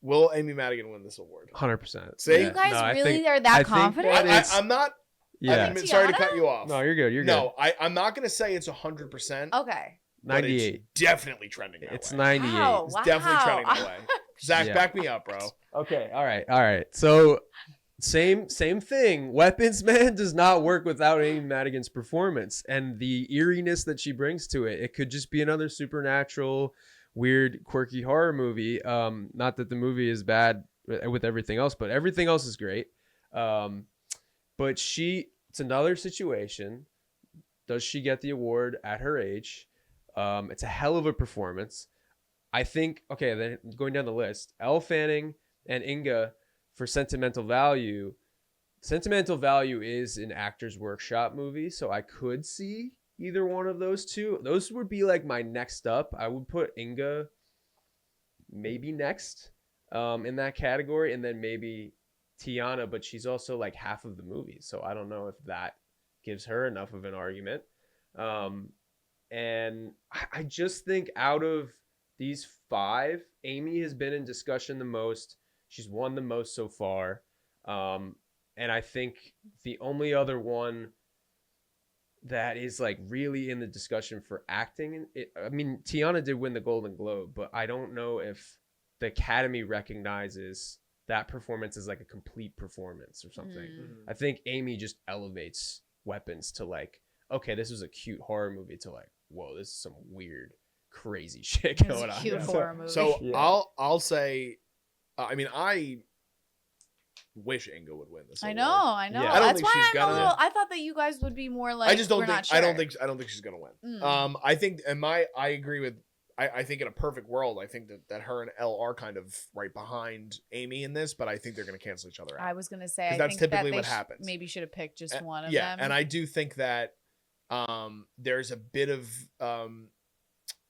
will Amy Madigan win this award? 100%. See, you guys really are that confident? I'm not. Yeah. I'm sorry to cut you off. No, you're good. You're good. No, I'm not gonna say it's 100%. Okay. 98. It's definitely trending that way. It's 98. Wow. It's definitely trending that way. Zach, Yeah. back me up, bro. Okay. All right. So same thing. Weapons Man does not work without Amy Madigan's performance and the eeriness that she brings to it. It could just be another supernatural, weird, quirky horror movie. Not that the movie is bad with everything else, but everything else is great. But it's another situation. Does she get the award at her age? It's a hell of a performance. I think, okay, then going down the list, Elle Fanning and Inga for Sentimental Value. Sentimental Value is an Actors Workshop movie, so I could see either one of those two. Those would be like my next up. I would put Inga maybe next in that category, and then maybe Tiana, but she's also like half of the movie, so I don't know if that gives her enough of an argument. And I just think out of these 5, Amy has been in discussion the most. She's won the most so far. And I think the only other one that is like really in the discussion for acting, Tiana did win the Golden Globe, but I don't know if the Academy recognizes that performance as like a complete performance or something. I think Amy just elevates Weapons to like, okay, this was a cute horror movie, to like, whoa, this is some weird, crazy shit going on. Cute horror movie. So Yeah. I'll say, I wish Inga would win this award. I know. Yeah. I don't That's think why she's I'm gonna. a little. I thought that you guys would be more like. I just don't we're think. not sure. I don't think she's gonna win. I think, I agree with. I think in a perfect world, I think that her and Elle are kind of right behind Amy in this, but I think they're going to cancel each other out. I was gonna say. I that's think typically that what happens. Maybe should have picked just one of yeah, them. and I do think that there's a bit of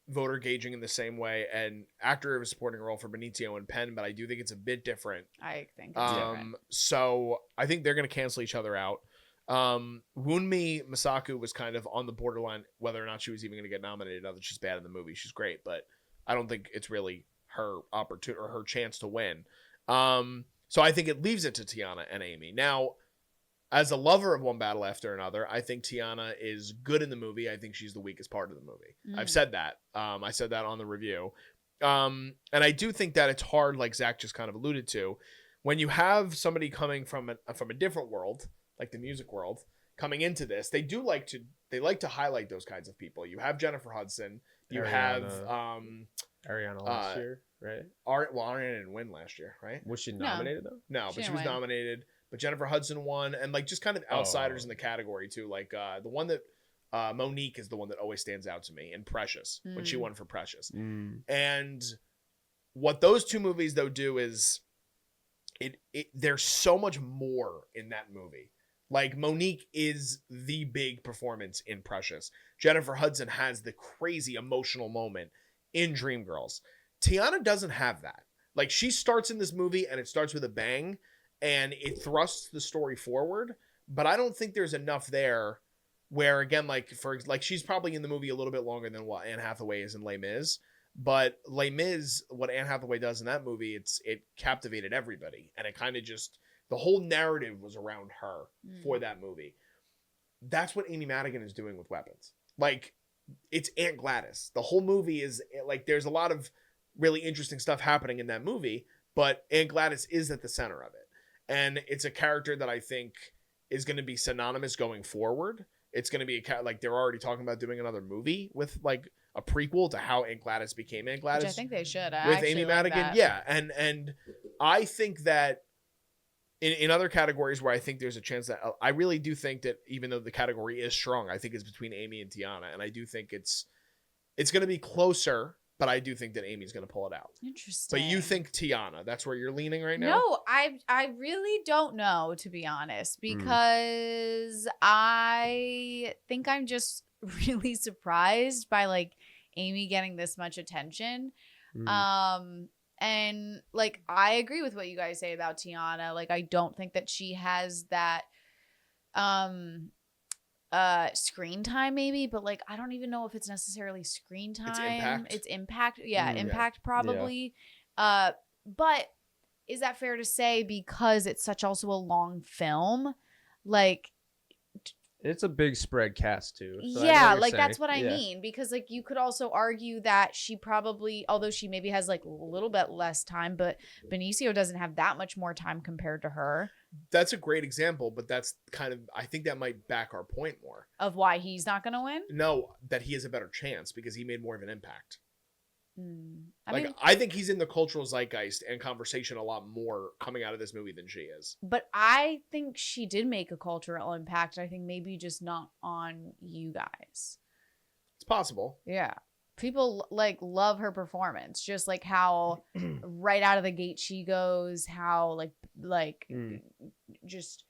voter gauging in the same way, and actor of a supporting role for Benicio and Penn, but I do think it's a bit different. I think it's different. So I think they're going to cancel each other out. Wunmi Masaku was kind of on the borderline whether or not she was even going to get nominated. Now that she's bad in the movie, she's great, but I don't think it's really her opportunity or her chance to win. So I think it leaves it to Tiana and Amy. Now, as a lover of One Battle After Another, I think Tiana is good in the movie. I think she's the weakest part of the movie. I've said that. I said that on the review. And I do think that it's hard, like Zach just kind of alluded to, when you have somebody coming from a different world, like the music world, coming into this, they like to highlight those kinds of people. You have Jennifer Hudson. You have Ariana last year, right? Ariana didn't win last year, right? Was she nominated though? No, but she was didn't win. nominated. But Jennifer Hudson won, and like just kind of outsiders in the category too. Like the one that Monique is the one that always stands out to me, and Precious, when she won for Precious. And what those two movies though do is there's so much more in that movie. Like, Monique is the big performance in Precious. Jennifer Hudson has the crazy emotional moment in Dreamgirls. Tiana doesn't have that. Like, she starts in this movie and it starts with a bang and it thrusts the story forward, but I don't think there's enough there where, again, like she's probably in the movie a little bit longer than what Anne Hathaway is in Les Mis, but Les Mis, what Anne Hathaway does in that movie, it captivated everybody, and it kind of just, the whole narrative was around her for that movie. That's what Amy Madigan is doing with Weapons. Like, it's Aunt Gladys. The whole movie is like, there's a lot of really interesting stuff happening in that movie, but Aunt Gladys is at the center of it. And it's a character that I think is going to be synonymous going forward. It's going to be like, they're already talking about doing another movie with like a prequel to how Aunt Gladys became Aunt Gladys. Which I think they should. With Amy Madigan. Yeah. And I think that in other categories where I think there's a chance that, I really do think that even though the category is strong, I think it's between Amy and Tiana. And I do think it's going to be closer, but I do think that Amy's going to pull it out. Interesting. But you think Tiana, that's where you're leaning right now? No, I really don't know, to be honest, because I think I'm just really surprised by like Amy getting this much attention. And like, I agree with what you guys say about Tiana. Like, I don't think that she has that screen time maybe, but like, I don't even know if it's necessarily screen time. It's impact. Yeah, impact probably. Yeah. But is that fair to say, because it's such also a long film? Like, it's a big spread cast too. So yeah, like that's what I mean, because like you could also argue that she probably, although she maybe has like a little bit less time, but Benicio doesn't have that much more time compared to her. That's a great example, but that's kind of, I think that might back our point more. Of why he's not going to win? No, that he has a better chance because he made more of an impact. I think he's in the cultural zeitgeist and conversation a lot more coming out of this movie than she is. But I think she did make a cultural impact. I think maybe just not on you guys. It's possible. Yeah. People like love her performance, just like how right out of the gate she goes, how just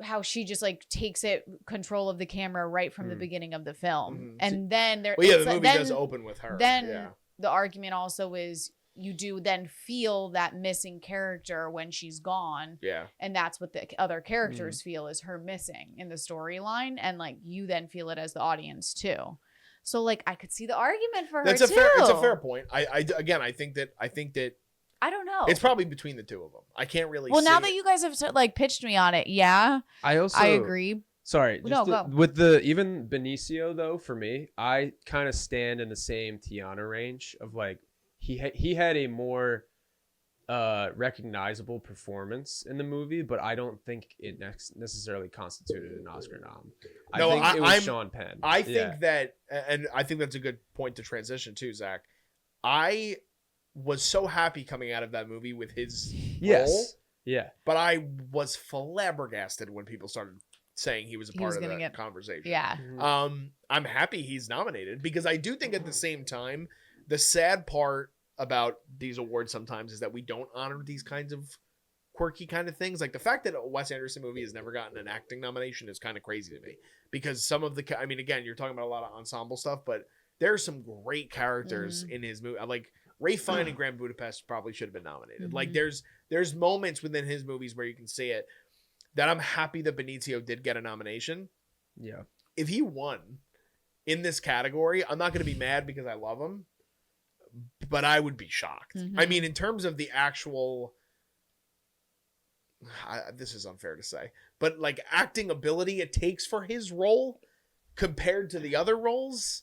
how she just like takes control of the camera right from the beginning of the film. And then the movie does open with her. Then the argument also is you do then feel that missing character when she's gone. Yeah. And that's what the other characters feel is her missing in the storyline. And like you then feel it as the audience too. So like I could see the argument for her too. It's a fair point. I think that I don't know. It's probably between the two of them. I can't really see now that you guys have like pitched me on it, yeah. I agree. Sorry. With the even Benicio though, for me, I kind of stand in the same Tiana range of like he had a more recognizable performance in the movie, but I don't think it necessarily constituted an Oscar nom. I think it was Sean Penn. I think that, and I think that's a good point to transition to, Zach. I was so happy coming out of that movie with his role. Yeah. But I was flabbergasted when people started saying he was a part of that conversation. Yeah. I'm happy he's nominated because I do think at the same time, the sad part about these awards sometimes is that we don't honor these kinds of quirky kind of things. Like the fact that a Wes Anderson movie has never gotten an acting nomination is kind of crazy to me because some of the, I mean, again, you're talking about a lot of ensemble stuff, but there are some great characters in his movie. Like Ralph Fiennes in Grand Budapest probably should have been nominated. Like there's moments within his movies where you can see it that I'm happy that Benicio did get a nomination. Yeah. If he won in this category, I'm not going to be mad because I love him, but I would be shocked. I mean, in terms of the actual, this is unfair to say, but like acting ability it takes for his role compared to the other roles,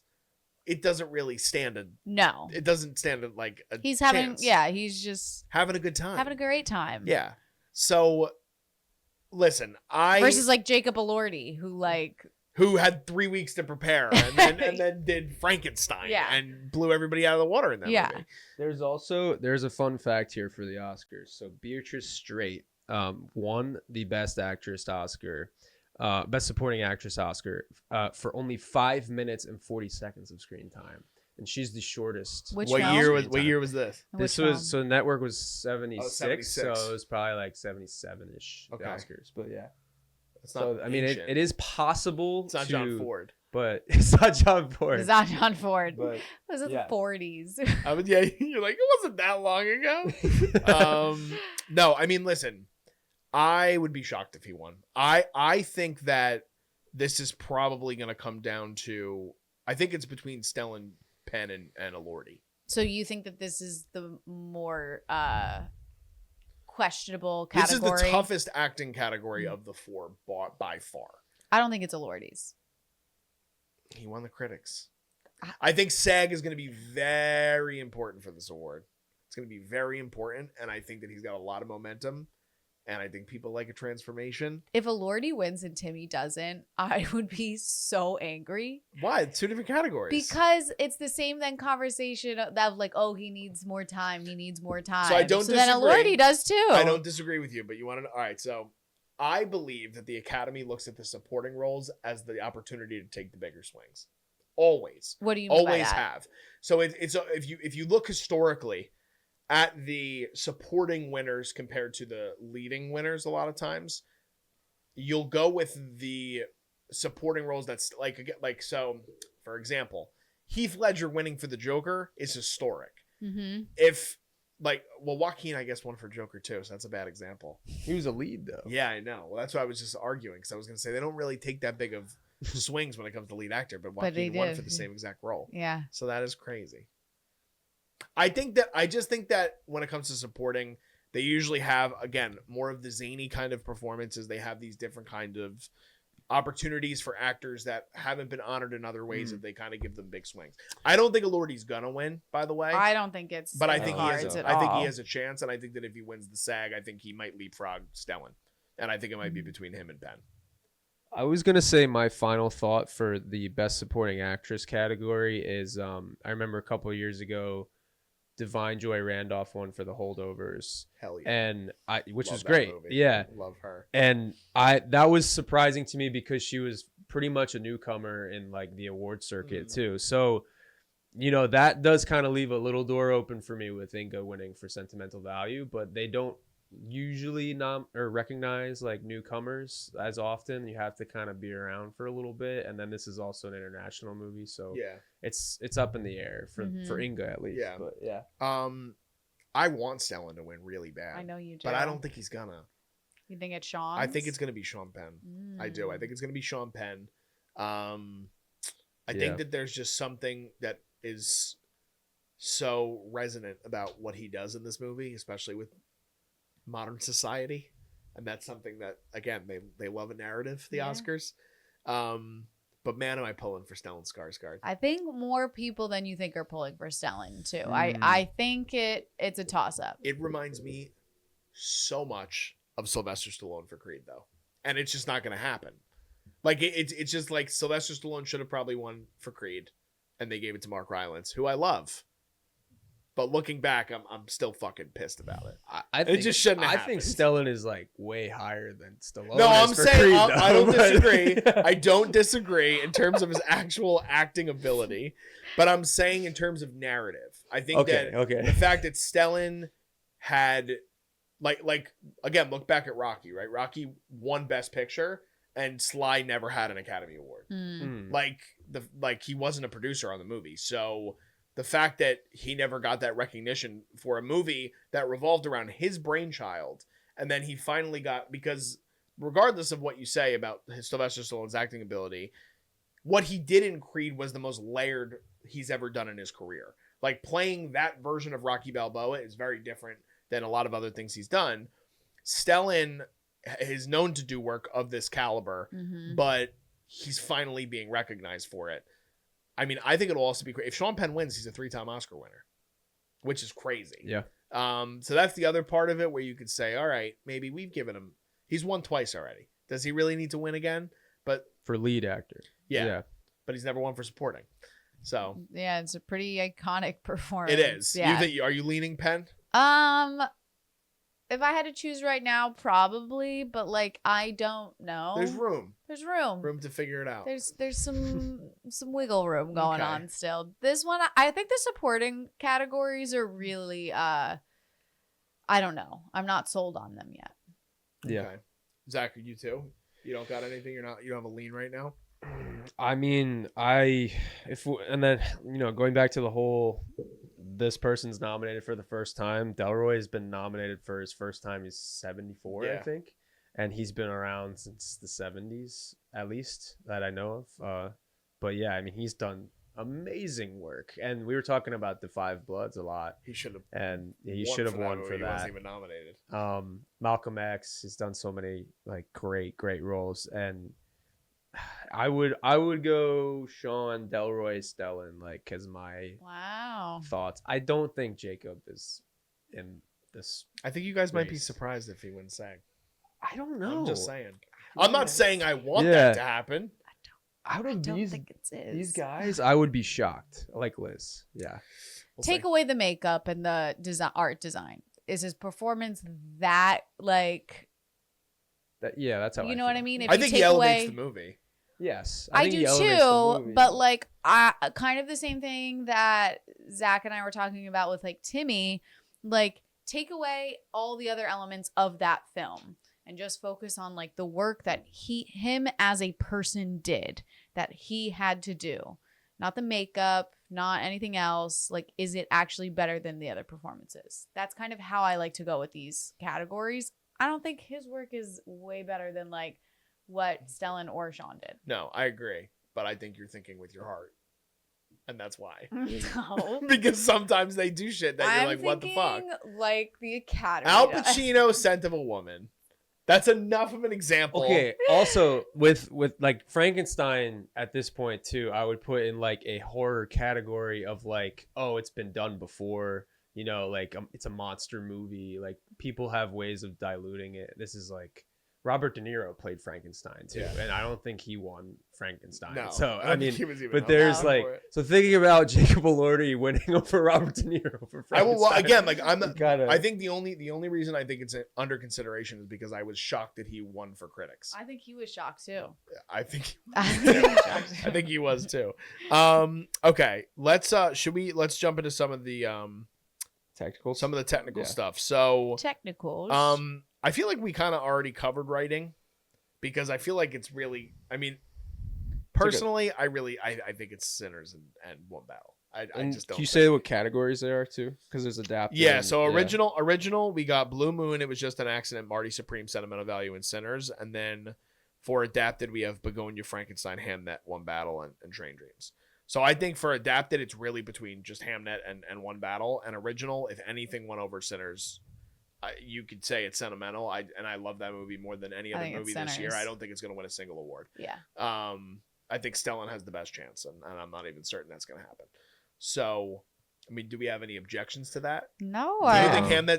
it doesn't really stand it doesn't stand like a he's chance. He's just having a good time. Having a great time. Yeah. So listen, versus like Jacob Elordi who had 3 weeks to prepare and then did Frankenstein and blew everybody out of the water in that movie. There's a fun fact here for the Oscars. So Beatrice Straight won the Best Actress Oscar Best Supporting Actress Oscar for only 5 minutes and 40 seconds of screen time, and she's the shortest. Which What film? year was this? This Which was so Network was 76, 76. so it was probably like 77-ish. Okay. The Oscars, but yeah. It's not So I mean, it is possible. It's not to, John Ford. but it's not John Ford. It's not John Ford. But It was in yeah. the 40s. Yeah, you're like, it wasn't that long ago. No, I mean, listen, I would be shocked if he won. I think that this is probably going to come down to, I think it's between Stellan, Penn, and Elordi. So you think that this is the more questionable category? This is the toughest acting category of the four by far. I don't think it's Elordi's. He won the critics. I think SAG is going to be very important for this award. It's going to be very important, and I think that he's got a lot of momentum, and I think people like a transformation. If Elordi wins and Timmy doesn't, I would be so angry. Why? It's two different categories. Because it's the same then conversation of like, oh, he needs more time. He needs more time. So I don't then disagree. Elordi does too. I don't disagree with you, but you want to know? All right, so I believe that the Academy looks at the supporting roles as the opportunity to take the bigger swings. Always. What do you mean by Always that? have. So it's if you look historically at the supporting winners compared to the leading winners, a lot of times you'll go with the supporting roles that's like so. For example, Heath Ledger winning for the Joker is historic. Mm-hmm. If Joaquin, I guess, won for Joker too, so that's a bad example. He was a lead though. Yeah, I know. Well, that's why I was just arguing, because I was going to say they don't really take that big of swings when it comes to lead actor, but Joaquin won for the same exact role. Yeah. So that is crazy. I just think that when it comes to supporting, they usually have, again, more of the zany kind of performances. They have these different kind of opportunities for actors that haven't been honored in other ways that they kind of give them big swings. I don't think Elordi's gonna win, by the way. I don't think it's. But I think he has. at I think he all. has a chance, and I think that if he wins the SAG, I think he might leapfrog Stellan, and I think it might be between him and Penn. I was gonna say my final thought for the Best Supporting Actress category is I remember a couple of years ago, Divine Joy Randolph won for The Holdovers. Hell yeah. And which Love was that great. movie. Yeah. Love her. And that was surprising to me because she was pretty much a newcomer in like the award circuit too. So, that does kind of leave a little door open for me with Inga winning for Sentimental Value, but they don't usually recognize like newcomers as often. You have to kind of be around for a little bit, and then this is also an international movie, so Yeah. it's up in the air for Inga at least. Yeah. But yeah. I want Stellan to win really bad. I know you do. But I don't think he's gonna. You think it's Sean? I think it's gonna be Sean Penn. I do. I think it's gonna be Sean Penn. I think that there's just something that is so resonant about what he does in this movie, especially with modern society, and that's something that, again, they love a narrative, the Oscars. But man, am I pulling for Stellan Skarsgård. I think more people than you think are pulling for Stellan too. I think it's a toss up. It reminds me so much of Sylvester Stallone for Creed, though, and it's just not going to happen. Like it's just like Sylvester Stallone should have probably won for Creed, and they gave it to Mark Rylance, who I love. But looking back, I'm still fucking pissed about it. I think it just shouldn't have I think happened. Stellan is like way higher than Stallone. No, I'm is for saying Creed, I don't though, but- disagree. I don't disagree in terms of his actual acting ability, but I'm saying in terms of narrative. I think that the fact that Stellan had like again, look back at Rocky, right? Rocky won Best Picture, and Sly never had an Academy Award. Like he wasn't a producer on the movie, so the fact that he never got that recognition for a movie that revolved around his brainchild, and then he finally got, because regardless of what you say about Sylvester Stallone's acting ability, what he did in Creed was the most layered he's ever done in his career. Like, playing that version of Rocky Balboa is very different than a lot of other things he's done. Stellan is known to do work of this caliber, but he's finally being recognized for it. I mean, I think it'll also be great. If Sean Penn wins, he's a 3-time Oscar winner, which is crazy. Yeah. So that's the other part of it where you could say, all right, maybe we've given him, he's won twice already. Does he really need to win again? But for lead actor. Yeah. But he's never won for supporting. So yeah, it's a pretty iconic performance. it is. Yeah. Are you leaning Penn? if I had to choose right now, probably, but like I don't know. There's room. There's room. Room to figure it out. There's some wiggle room going Okay. on still. This one, I think the supporting categories are really I don't know. I'm not sold on them yet. Yeah. Okay. Zach, are you too? You don't got anything? You don't have a lean right now? I mean, and then, you know, going back to the whole, this person's nominated for the first time. Delroy has been nominated for his first time. He's 74, I Yeah. think. And he's been around since the 70s, at least, that I know of. But yeah, I mean, he's done amazing work. And we were talking about The Five Bloods a lot. He should have. And he should have won for He that. wasn't even nominated. Malcolm X has done so many like great roles, and I would go Sean Delroy Stellan like as my Wow. thoughts. I don't think Jacob is in this. I think you guys might be Race. surprised if he wins SAG. I don't know. I'm just saying. I'm not saying I want Yeah. that to happen. Out I of don't these think it is. these guys, I would be shocked. Like Liz. Yeah. We'll Take see. away the makeup and the art design. Is his performance that like That's how you I know what I feel. mean? If I you think take he elevates away, the movie. Yes, I think do he elevates the too, movie. but like I kind of the same thing that Zach and I were talking about with like Timmy, like take away all the other elements of that film and just focus on like the work that him as a person did, that he had to do, not the makeup, not anything else. Like, is it actually better than the other performances? That's kind of how I like to go with these categories. I don't think his work is way better than like what Stellan or Sean did. No, I agree, but I think you're thinking with your heart, and that's why. No. Because sometimes they do shit that you're like, what the fuck? Like the Academy. Al does. Pacino, Scent of a Woman. That's enough of an example. Okay. Also, with like Frankenstein at this point too, I would put in like a horror category of like, oh, it's been done before. You know, like it's a monster movie. Like people have ways of diluting it. This is like Robert De Niro played Frankenstein too, Yeah. and I don't think he won Frankenstein. No, So don't I think mean, he was even but up there's for like, it. so thinking about Jacob Elordi winning over Robert De Niro for I will Frankenstein. again, like I'm. Gotta- I think the only reason I think it's under consideration is because I was shocked that he won for critics. I think he was shocked too. I think. I think he was shocked. I think he was too. Okay, let's jump into some of the technical. technical Yeah. stuff. So Technicals. I feel like we kind of already covered writing because I feel like it's really. I mean, personally, I think it's Sinners and One Battle. I just don't. Can you think- say what categories there are too? Because there's adapted. Yeah, and- so original, we got Blue Moon, It Was Just an Accident, Marty Supreme, Sentimental Value, and Sinners. And then for adapted, we have Begonia, Frankenstein, Hamnet, One Battle, and Train Dreams. So I think for adapted, it's really between just Hamnet and One Battle. And original, if anything went over Sinners, you could say it's sentimental. I love that movie more than any I other think it's movie this year. Sinners. I don't think it's going to win a single award. Yeah. I think Stellan has the best chance, and I'm not even certain that's going to happen. So, I mean, do we have any objections to that? No. Do I-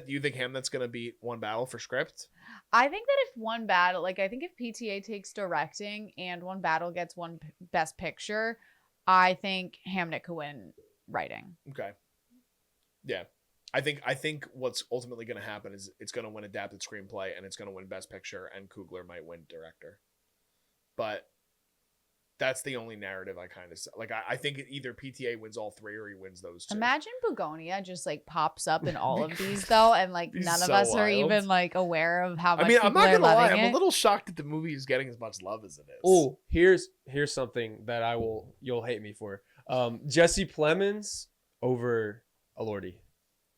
you think Hamlet's gonna beat One Battle for script? I think that if One Battle, like I think if PTA takes directing and One Battle gets one Best Picture, I think Hamnet could win writing. Okay. Yeah. I think what's ultimately gonna happen is it's gonna win adapted screenplay and it's gonna win Best Picture and Coogler might win director. But that's the only narrative I kind of like. I think either PTA wins all three or he wins those two. Imagine Begonia just like pops up in all of these though, and like He's none of so us are wild. even like aware of how much I mean, I'm people not are gonna lie. loving I'm it. a little shocked that the movie is getting as much love as it is. Oh, here's something that you'll hate me for. Jesse Plemons over Elordi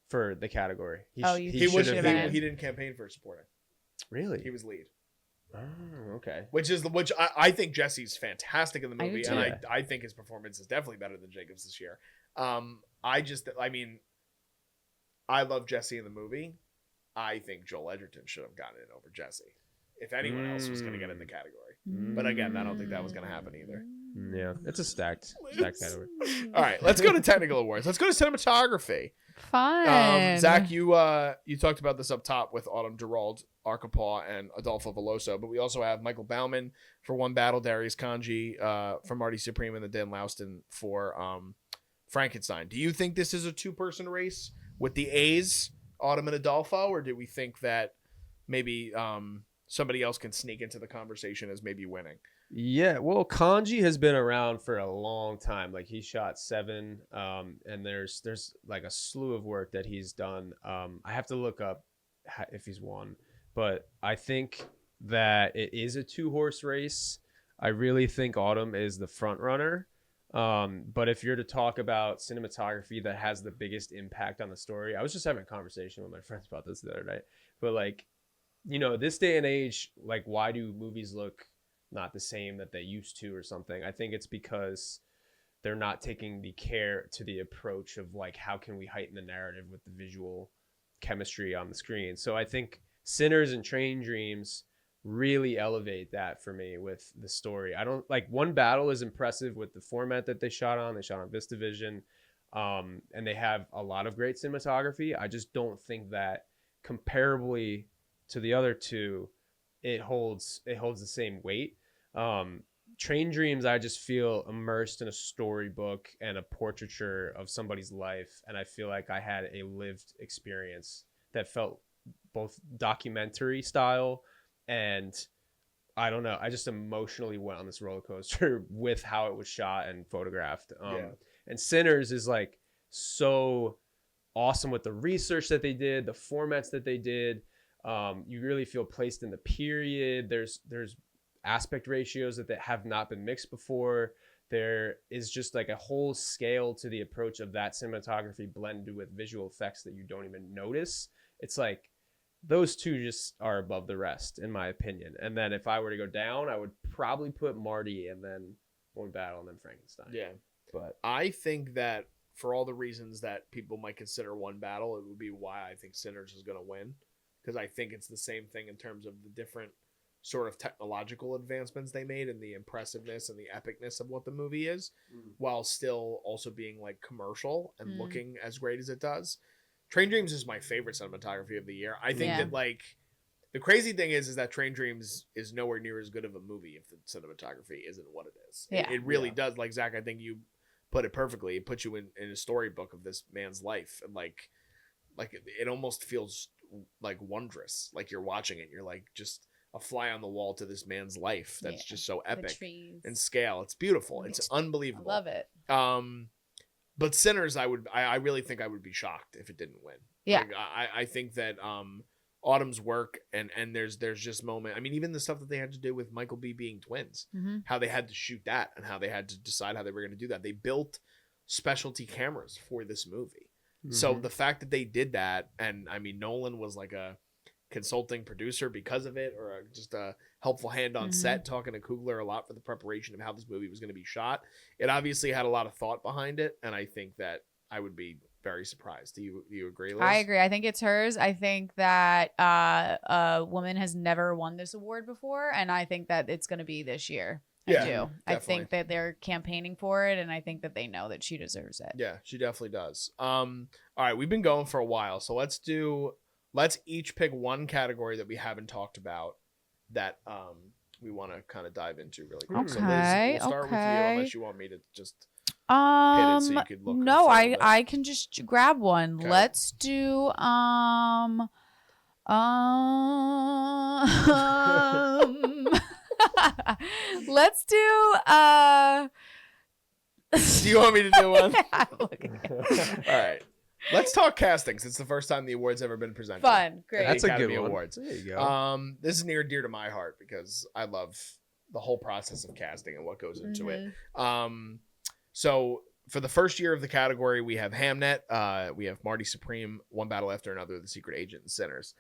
for the category. He he should've been in. he didn't campaign for supporting. Really? He was lead. Oh, okay. Which I think Jesse's fantastic in the I do movie, too. and I think his performance is definitely better than Jacob's this year. I mean, I love Jesse in the movie. I think Joel Edgerton should have gotten it over Jesse if anyone else was going to get in the category. But again, I don't think that was going to happen either. Yeah, it's a stacked category. All right, let's go to technical awards. Let's go to cinematography. Fun. Zach, you talked about this up top with Autumn Gerald, Arkapaw, and Adolfo Veloso, but we also have Michael Bauman for One Battle, Darius Kanji for Marty Supreme, and then Dan Louston for Frankenstein. Do you think this is a two-person race with the A's Autumn and Adolfo, or do we think that maybe somebody else can sneak into the conversation as maybe winning? Yeah, well, Kanji has been around for a long time. Like he shot 7, and there's like a slew of work that he's done. I have to look up if he's won, but I think that it is a 2-horse race. I really think Autumn is the front runner. But if you're to talk about cinematography that has the biggest impact on the story, I was just having a conversation with my friends about this the other night. But like, this day and age, like, why do movies look not the same that they used to or something? I think it's because they're not taking the care to the approach of like, how can we heighten the narrative with the visual chemistry on the screen? So I think Sinners and Train Dreams really elevate that for me with the story. I don't like One Battle is impressive with the format that they shot on. They shot on VistaVision, and they have a lot of great cinematography. I just don't think that comparably to the other two, it holds the same weight. Train Dreams, I just feel immersed in a storybook and a portraiture of somebody's life, and I feel like I had a lived experience that felt both documentary style and I don't know, I just emotionally went on this roller coaster with how it was shot and photographed. And Sinners is like so awesome with the research that they did, the formats that they did. You really feel placed in the period. There's aspect ratios that have not been mixed before. There is just like a whole scale to the approach of that cinematography blended with visual effects that you don't even notice. It's like those two just are above the rest, in my opinion. And then if I were to go down, I would probably put Marty and then One Battle and then Frankenstein. Yeah. But I think that for all the reasons that people might consider One Battle, it would be why I think Sinners is going to win. Because I think it's the same thing in terms of the different sort of technological advancements they made and the impressiveness and the epicness of what the movie is, while still also being like commercial and looking as great as it does. Train Dreams is my favorite cinematography of the year. I think that like the crazy thing is that Train Dreams is nowhere near as good of a movie if the cinematography isn't what it is. Yeah. It really does. Like Zach, I think you put it perfectly. It puts you in a storybook of this man's life, and like it almost feels like wondrous. Like you're watching it, and you're like just a fly on the wall to this man's life. That's just so epic and scale. It's beautiful. It's unbelievable. I love it. But Sinners, I really think I would be shocked if it didn't win. Yeah. Like, I think that Autumn's work and there's just moment. I mean, even the stuff that they had to do with Michael B being twins, how they had to shoot that and how they had to decide how they were going to do that. They built specialty cameras for this movie. So the fact that they did that, and I mean, Nolan was like a consulting producer because of it, or just a helpful hand on set, talking to Coogler a lot for the preparation of how this movie was going to be shot. It obviously had a lot of thought behind it, and I think that I would be very surprised. Do you agree, Liz? I agree. I think it's hers. I think that a woman has never won this award before, and I think that it's going to be this year. Yeah, I do. definitely. I think that they're campaigning for it, and I think that they know that she deserves it. Yeah, she definitely does. All right, we've been going for a while, so let's each pick one category that we haven't talked about that we want to kind of dive into really quick. So Liz, we'll start with you unless you want me to just hit it so you could look. No, I can just grab one. Okay. Let's do let's do do you want me to do one? I'm looking at it. All right. Let's talk castings. It's the first time the award's ever been presented. Fun. Great. That's a good Academy one. Awards. There you go. This is near and dear to my heart because I love the whole process of casting and what goes into it. So for the first year of the category, we have Hamnet, we have Marty Supreme, One Battle After Another, The Secret Agent, and Sinners.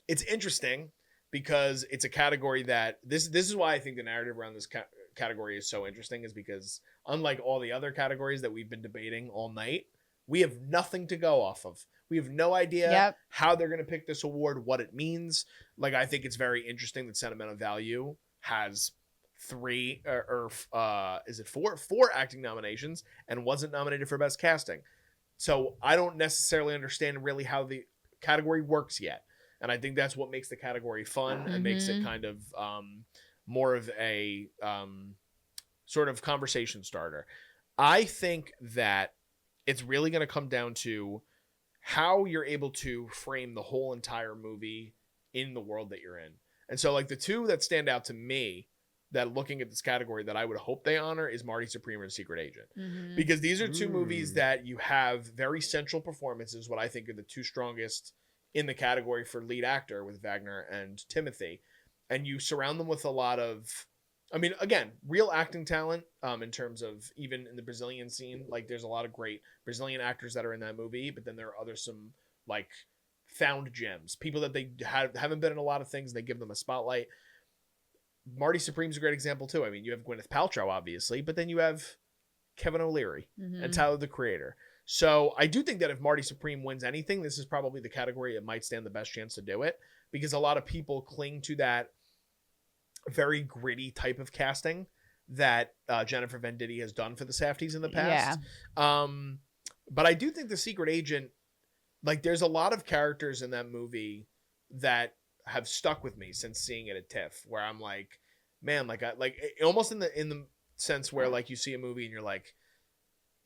It's interesting because it's a category that this is why I think the narrative around this category is so interesting, is because unlike all the other categories that we've been debating all night, we have nothing to go off of. We have no idea how they're going to pick this award, what it means. Like, I think it's very interesting that Sentimental Value has four acting nominations and wasn't nominated for Best Casting. So I don't necessarily understand really how the category works yet. And I think that's what makes the category fun and makes it kind of more of a sort of conversation starter. I think that it's really going to come down to how you're able to frame the whole entire movie in the world that you're in. And so like the two that stand out to me that looking at this category that I would hope they honor is Marty Supreme and Secret Agent. Because these are two movies that you have very central performances, what I think are the two strongest in the category for lead actor with Wagner and Timothy. And you surround them with a lot of, I mean, again, real acting talent in terms of even in the Brazilian scene. Like there's a lot of great Brazilian actors that are in that movie, but then there are some like found gems, people that they haven't been in a lot of things. They give them a spotlight. Marty Supreme's a great example too. I mean, you have Gwyneth Paltrow, obviously, but then you have Kevin O'Leary and Tyler, the Creator. So I do think that if Marty Supreme wins anything, this is probably the category it might stand the best chance to do it, because a lot of people cling to that very gritty type of casting that Jennifer Venditti has done for the Safdies in the past. Yeah. But I do think the Secret Agent, like there's a lot of characters in that movie that have stuck with me since seeing it at TIFF, where I'm like, man, like almost in the sense where like you see a movie and you're like,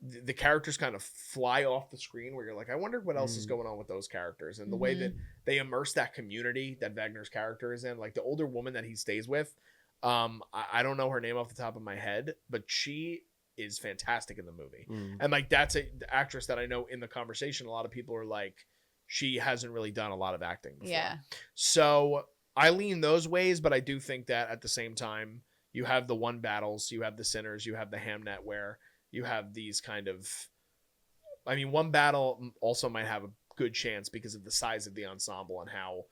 the characters kind of fly off the screen, where you're like, I wonder what else is going on with those characters, and the way that they immerse that community that Wagner's character is in. Like the older woman that he stays with, I don't know her name off the top of my head, but she is fantastic in the movie. And like that's the actress that I know in the conversation, a lot of people are like, she hasn't really done a lot of acting before. Yeah. So I lean those ways, but I do think that at the same time, you have the One Battles, you have the Sinners, you have the Hamnet, where you have these kind of, I mean, One Battle also might have a good chance because of the size of the ensemble and how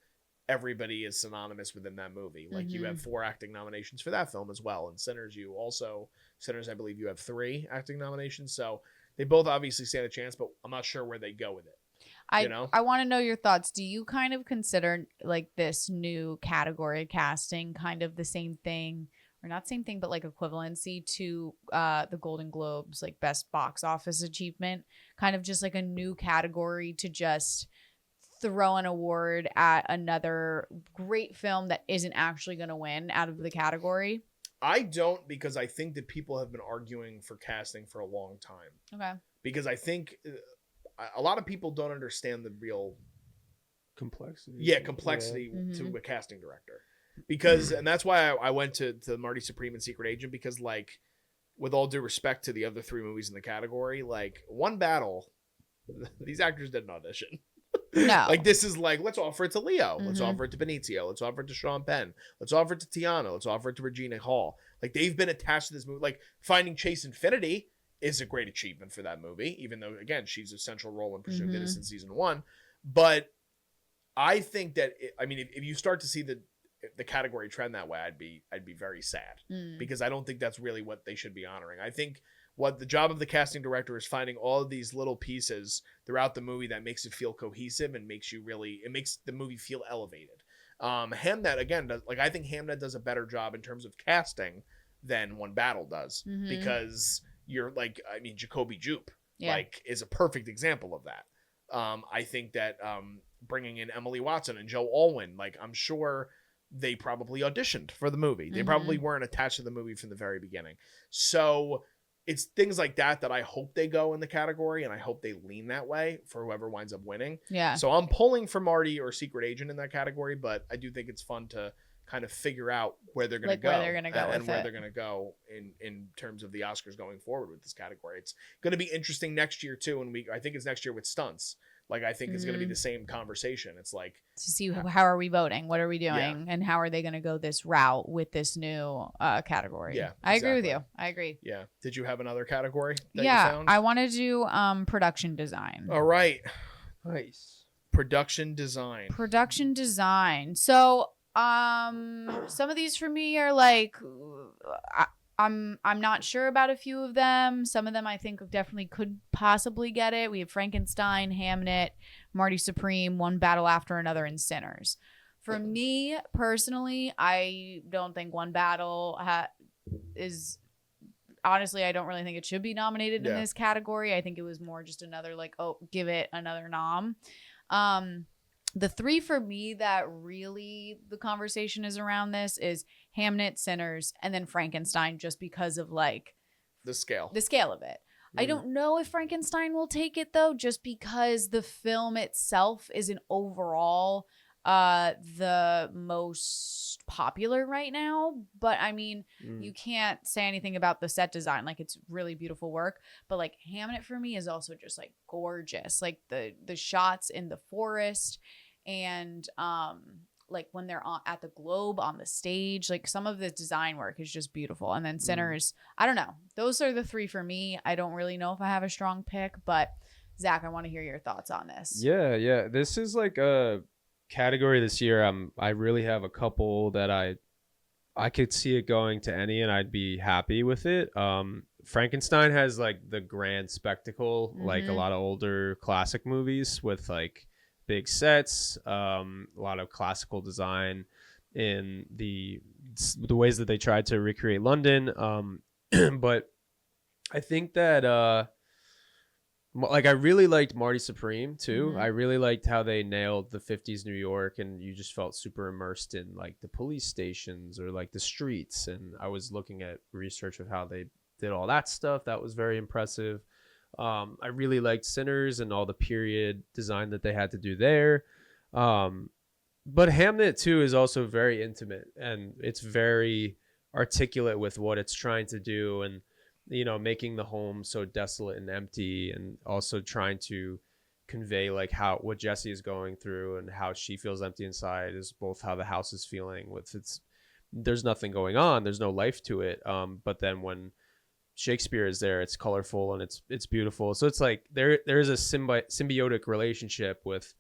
everybody is synonymous within that movie. Like you have 4 acting nominations for that film as well. And Sinners, I believe you have 3 acting nominations. So they both obviously stand a chance, but I'm not sure where they go with it. I want to know your thoughts. Do you kind of consider like this new category casting kind of the same thing, or not same thing, but like equivalency to the Golden Globes, like best box office achievement, kind of just like a new category to just throw an award at another great film that isn't actually going to win out of the category? I don't, because I think that people have been arguing for casting for a long time. Okay. Because I think a lot of people don't understand the real complexity. Yeah, complexity to a casting director. Because, and that's why I went to Marty Supreme and Secret Agent, because like, with all due respect to the other 3 movies in the category, like One Battle, these actors didn't audition. No. Like this is like, let's offer it to Leo. Let's offer it to Benicio. Let's offer it to Sean Penn. Let's offer it to Tiana. Let's offer it to Regina Hall. Like they've been attached to this movie. Like Finding Chase Infinity is a great achievement for that movie, even though, again, she's a central role in Presumed Innocent season 1. But I think that, if you start to see the category trend that way, I'd be very sad, because I don't think that's really what they should be honoring. I think what the job of the casting director is finding all of these little pieces throughout the movie that makes it feel cohesive and makes the movie feel elevated. Hamnet, again, I think Hamnet does a better job in terms of casting than One Battle does, because you're like, Jacoby Jupe, is a perfect example of that. I think that bringing in Emily Watson and Joe Alwyn, I'm sure they probably auditioned for the movie. They probably weren't attached to the movie from the very beginning. So it's things like that I hope they go in the category, and I hope they lean that way for whoever winds up winning. Yeah. So I'm pulling for Marty or Secret Agent in that category, but I do think it's fun to kind of figure out where they're going to go, and where they're going to go in terms of the Oscars going forward with this category. It's going to be interesting next year too, and I think it's next year with stunts. I think it's going to be the same conversation. It's like to see how are we voting, what are we doing, and how are they going to go this route with this new category. Yeah, exactly. I agree with you. I agree. Yeah. Did you have another category that you found? I want to do production design. All right. Nice. Production design. So some of these for me are like, I'm not sure about a few of them. Some of them I think definitely could possibly get it. We have Frankenstein, Hamnet, Marty Supreme, One Battle After Another, and Sinners. For me personally, I don't think One Battle is, honestly, I don't really think it should be nominated in this category. I think it was more just another give it another nom. The 3 for me that really the conversation is around this is Hamnet, Sinners, and then Frankenstein, just because of the scale of it. I don't know if Frankenstein will take it though, just because the film itself isn't overall the most popular right now. But I mean, you can't say anything about the set design. Like, it's really beautiful work, but like Hamnet for me is also just like gorgeous. Like the shots in the forest, and like when they're at the Globe on the stage, like some of the design work is just beautiful. And then Sinners, I don't know. Those are the three for me. I don't really know if I have a strong pick, but Zach, I want to hear your thoughts on this. Yeah. This is like a category this year. I really have a couple that I could see it going to any, and I'd be happy with it. Frankenstein has like the grand spectacle, like a lot of older classic movies with like big sets, a lot of classical design in the ways that they tried to recreate London. But I think that like I really liked Marty Supreme too. I really liked how they nailed the 50s New York, and you just felt super immersed in like the police stations or like the streets. And I was looking at research of how they did all that stuff. That was very impressive. I really liked Sinners and all the period design that they had to do there. But Hamnet too is also very intimate, and it's very articulate with what it's trying to do, and you know, making the home so desolate and empty, and also trying to convey like what Jessie is going through and how she feels empty inside is both how the house is feeling with there's nothing going on, there's no life to it. But then when Shakespeare is there, it's colorful and it's beautiful. So it's like there is a symbiotic relationship with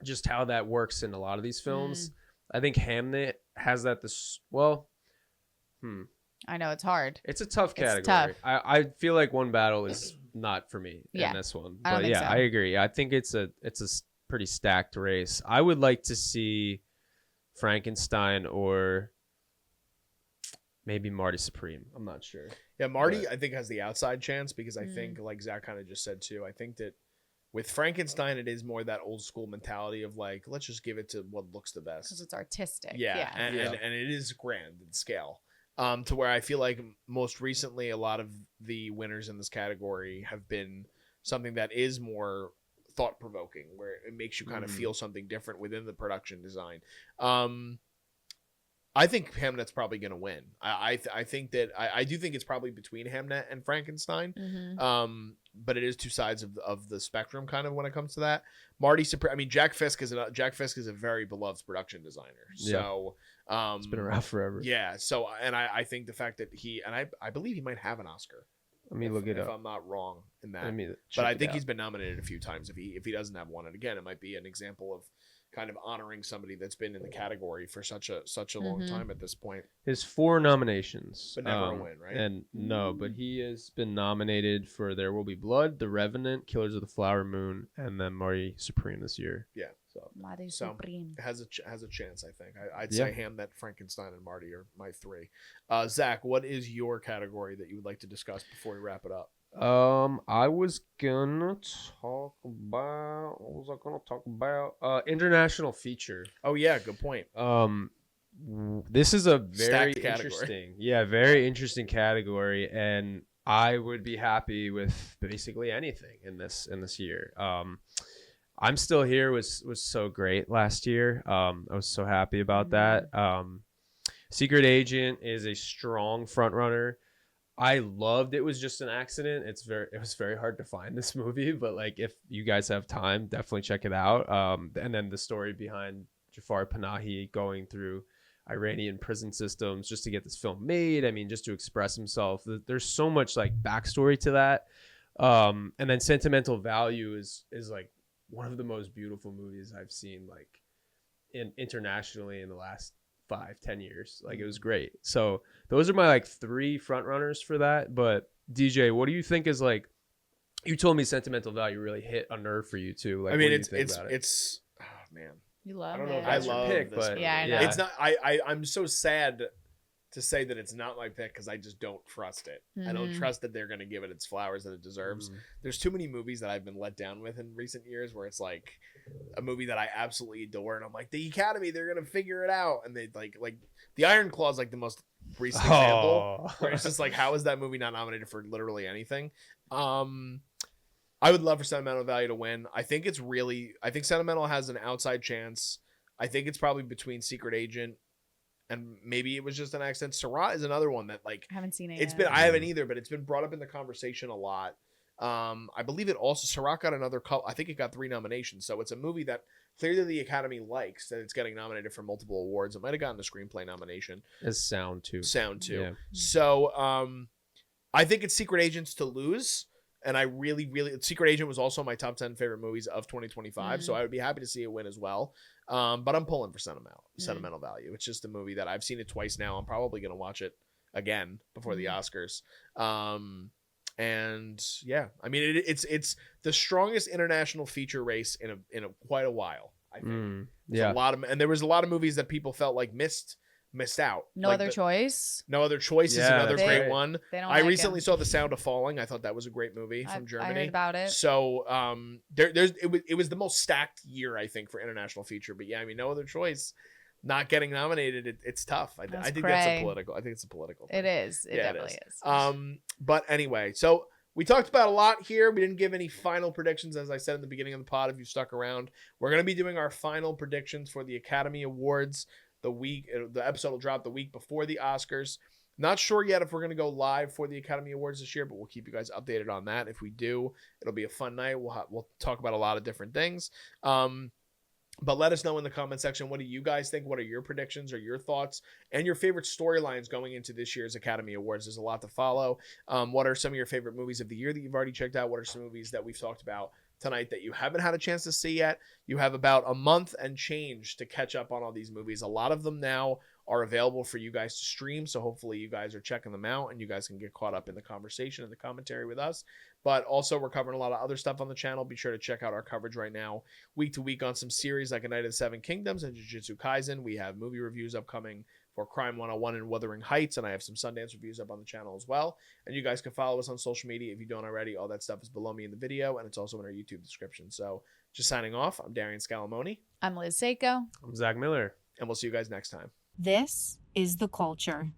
just how that works in a lot of these films. I think Hamnet has that I know it's hard. It's a tough category. It's tough. I feel like One Battle is not for me in this one. I don't think so. I agree. I think it's a pretty stacked race. I would like to see Frankenstein or maybe Marty Supreme. I'm not sure. Yeah, Marty, I think, has the outside chance because I think, like Zach kind of just said too, I think that with Frankenstein, it is more that old school mentality of like, let's just give it to what looks the best. Because it's artistic. Yeah. And it is grand in scale. To where I feel like most recently, a lot of the winners in this category have been something that is more thought-provoking, where it makes you kind of feel something different within the production design. I think Hamnet's probably going to win. I think that I do think it's probably between Hamnet and Frankenstein. But it is two sides of the spectrum kind of when it comes to that. Marty Supreme. I mean, Jack Fisk is a very beloved production designer. So it's been around forever. Yeah. So and I think the fact that I believe he might have an Oscar. Let me look it up. If I'm not wrong in that. But I think he's been nominated a few times. If he doesn't have one, and again, it might be an example of kind of honoring somebody that's been in the category for such a long time at this point. His 4 nominations, but never a win, right? And no, but he has been nominated for There Will Be Blood, The Revenant, Killers of the Flower Moon, and then Marty Supreme this year. Yeah, so Marty Supreme has a chance. I think I'd say Hamnet, Frankenstein, and Marty are my 3. Zach, what is your category that you would like to discuss before we wrap it up? I was gonna talk about international feature. Oh yeah, good point. This is a very very interesting category, and I would be happy with basically anything in this year. I'm Still Here was so great last year. I was so happy about that. Secret Agent is a strong front runner. I loved It Was Just an Accident. It was very hard to find this movie, but like if you guys have time, definitely check it out. And then the story behind Jafar Panahi going through Iranian prison systems just to get this film made. I mean, just to express himself. There's so much like backstory to that. And then Sentimental Value is like one of the most beautiful movies I've seen like internationally in the last 5-10 years. Like, it was great. So those are my like 3 front runners for that. But DJ, what do you think is like, you told me Sentimental Value really hit a nerve for you too. Like, I mean, it's oh man, you love I don't know it. if that's your pick, but yeah, I know. It's not. I'm so sad to say that it's not my pick because I just don't trust it. I don't trust that they're going to give it its flowers that it deserves. There's too many movies that I've been let down with in recent years where it's like a movie that I absolutely adore, and I'm like, the Academy, they're going to figure it out, and they like The Iron Claw is like the most recent example where it's just like, how is that movie not nominated for literally anything? I would love for Sentimental Value to win. I think Sentimental has an outside chance. I think it's probably between Secret Agent and maybe it was just an accident. Surratt is another one that like I haven't seen it. I haven't either, but it's been brought up in the conversation a lot. I believe it also Surratt got another I think it got 3 nominations. So it's a movie that clearly the Academy likes, that it's getting nominated for multiple awards. It might have gotten a screenplay nomination. It's sound too. Yeah. So I think it's Secret Agents to lose. And I really, Secret Agent was also my top 10 favorite movies of 2025. So I would be happy to see it win as well. But I'm pulling for Sentimental Value. It's just a movie that I've seen it twice now. I'm probably going to watch it again before the Oscars. And yeah, I mean, it's the strongest international feature race in quite a while, I think. And there was a lot of movies that people felt like missed out. No Other Choice. No Other Choice is another great one. I recently saw The Sound of Falling. I thought that was a great movie from Germany. I heard about it. So it was the most stacked year, I think, for international feature. But yeah, I mean, No Other Choice not getting nominated, it's tough. I think that's a political. I think it's a political thing. It is. It definitely is. But anyway, so we talked about a lot here. We didn't give any final predictions, as I said in the beginning of the pod. If you stuck around, we're going to be doing our final predictions for the Academy Awards. The episode will drop the week before the Oscars. Not sure yet if we're going to go live for the Academy Awards this year, but we'll keep you guys updated on that. If we do, it'll be a fun night. We'll talk about a lot of different things. But let us know in the comment section, what do you guys think? What are your predictions or your thoughts and your favorite storylines going into this year's Academy Awards? There's a lot to follow. What are some of your favorite movies of the year that you've already checked out? What are some movies that we've talked about tonight that you haven't had a chance to see yet? You have about a month and change to catch up on all these movies. A lot of them now are available for you guys to stream, so hopefully you guys are checking them out and you guys can get caught up in the conversation and the commentary with us. But also, we're covering a lot of other stuff on the channel. Be sure to check out our coverage right now, week to week, on some series like A Night of the Seven Kingdoms and Jujutsu Kaisen. We have movie reviews upcoming for Crime 101 and Wuthering Heights, and I have some Sundance reviews up on the channel as well. And you guys can follow us on social media if you don't already. All that stuff is below me in the video, and it's also in our YouTube description. So just signing off, I'm Darian Scalamoni. I'm Liz Seiko. I'm Zach Miller. And we'll see you guys next time. This is The Culture.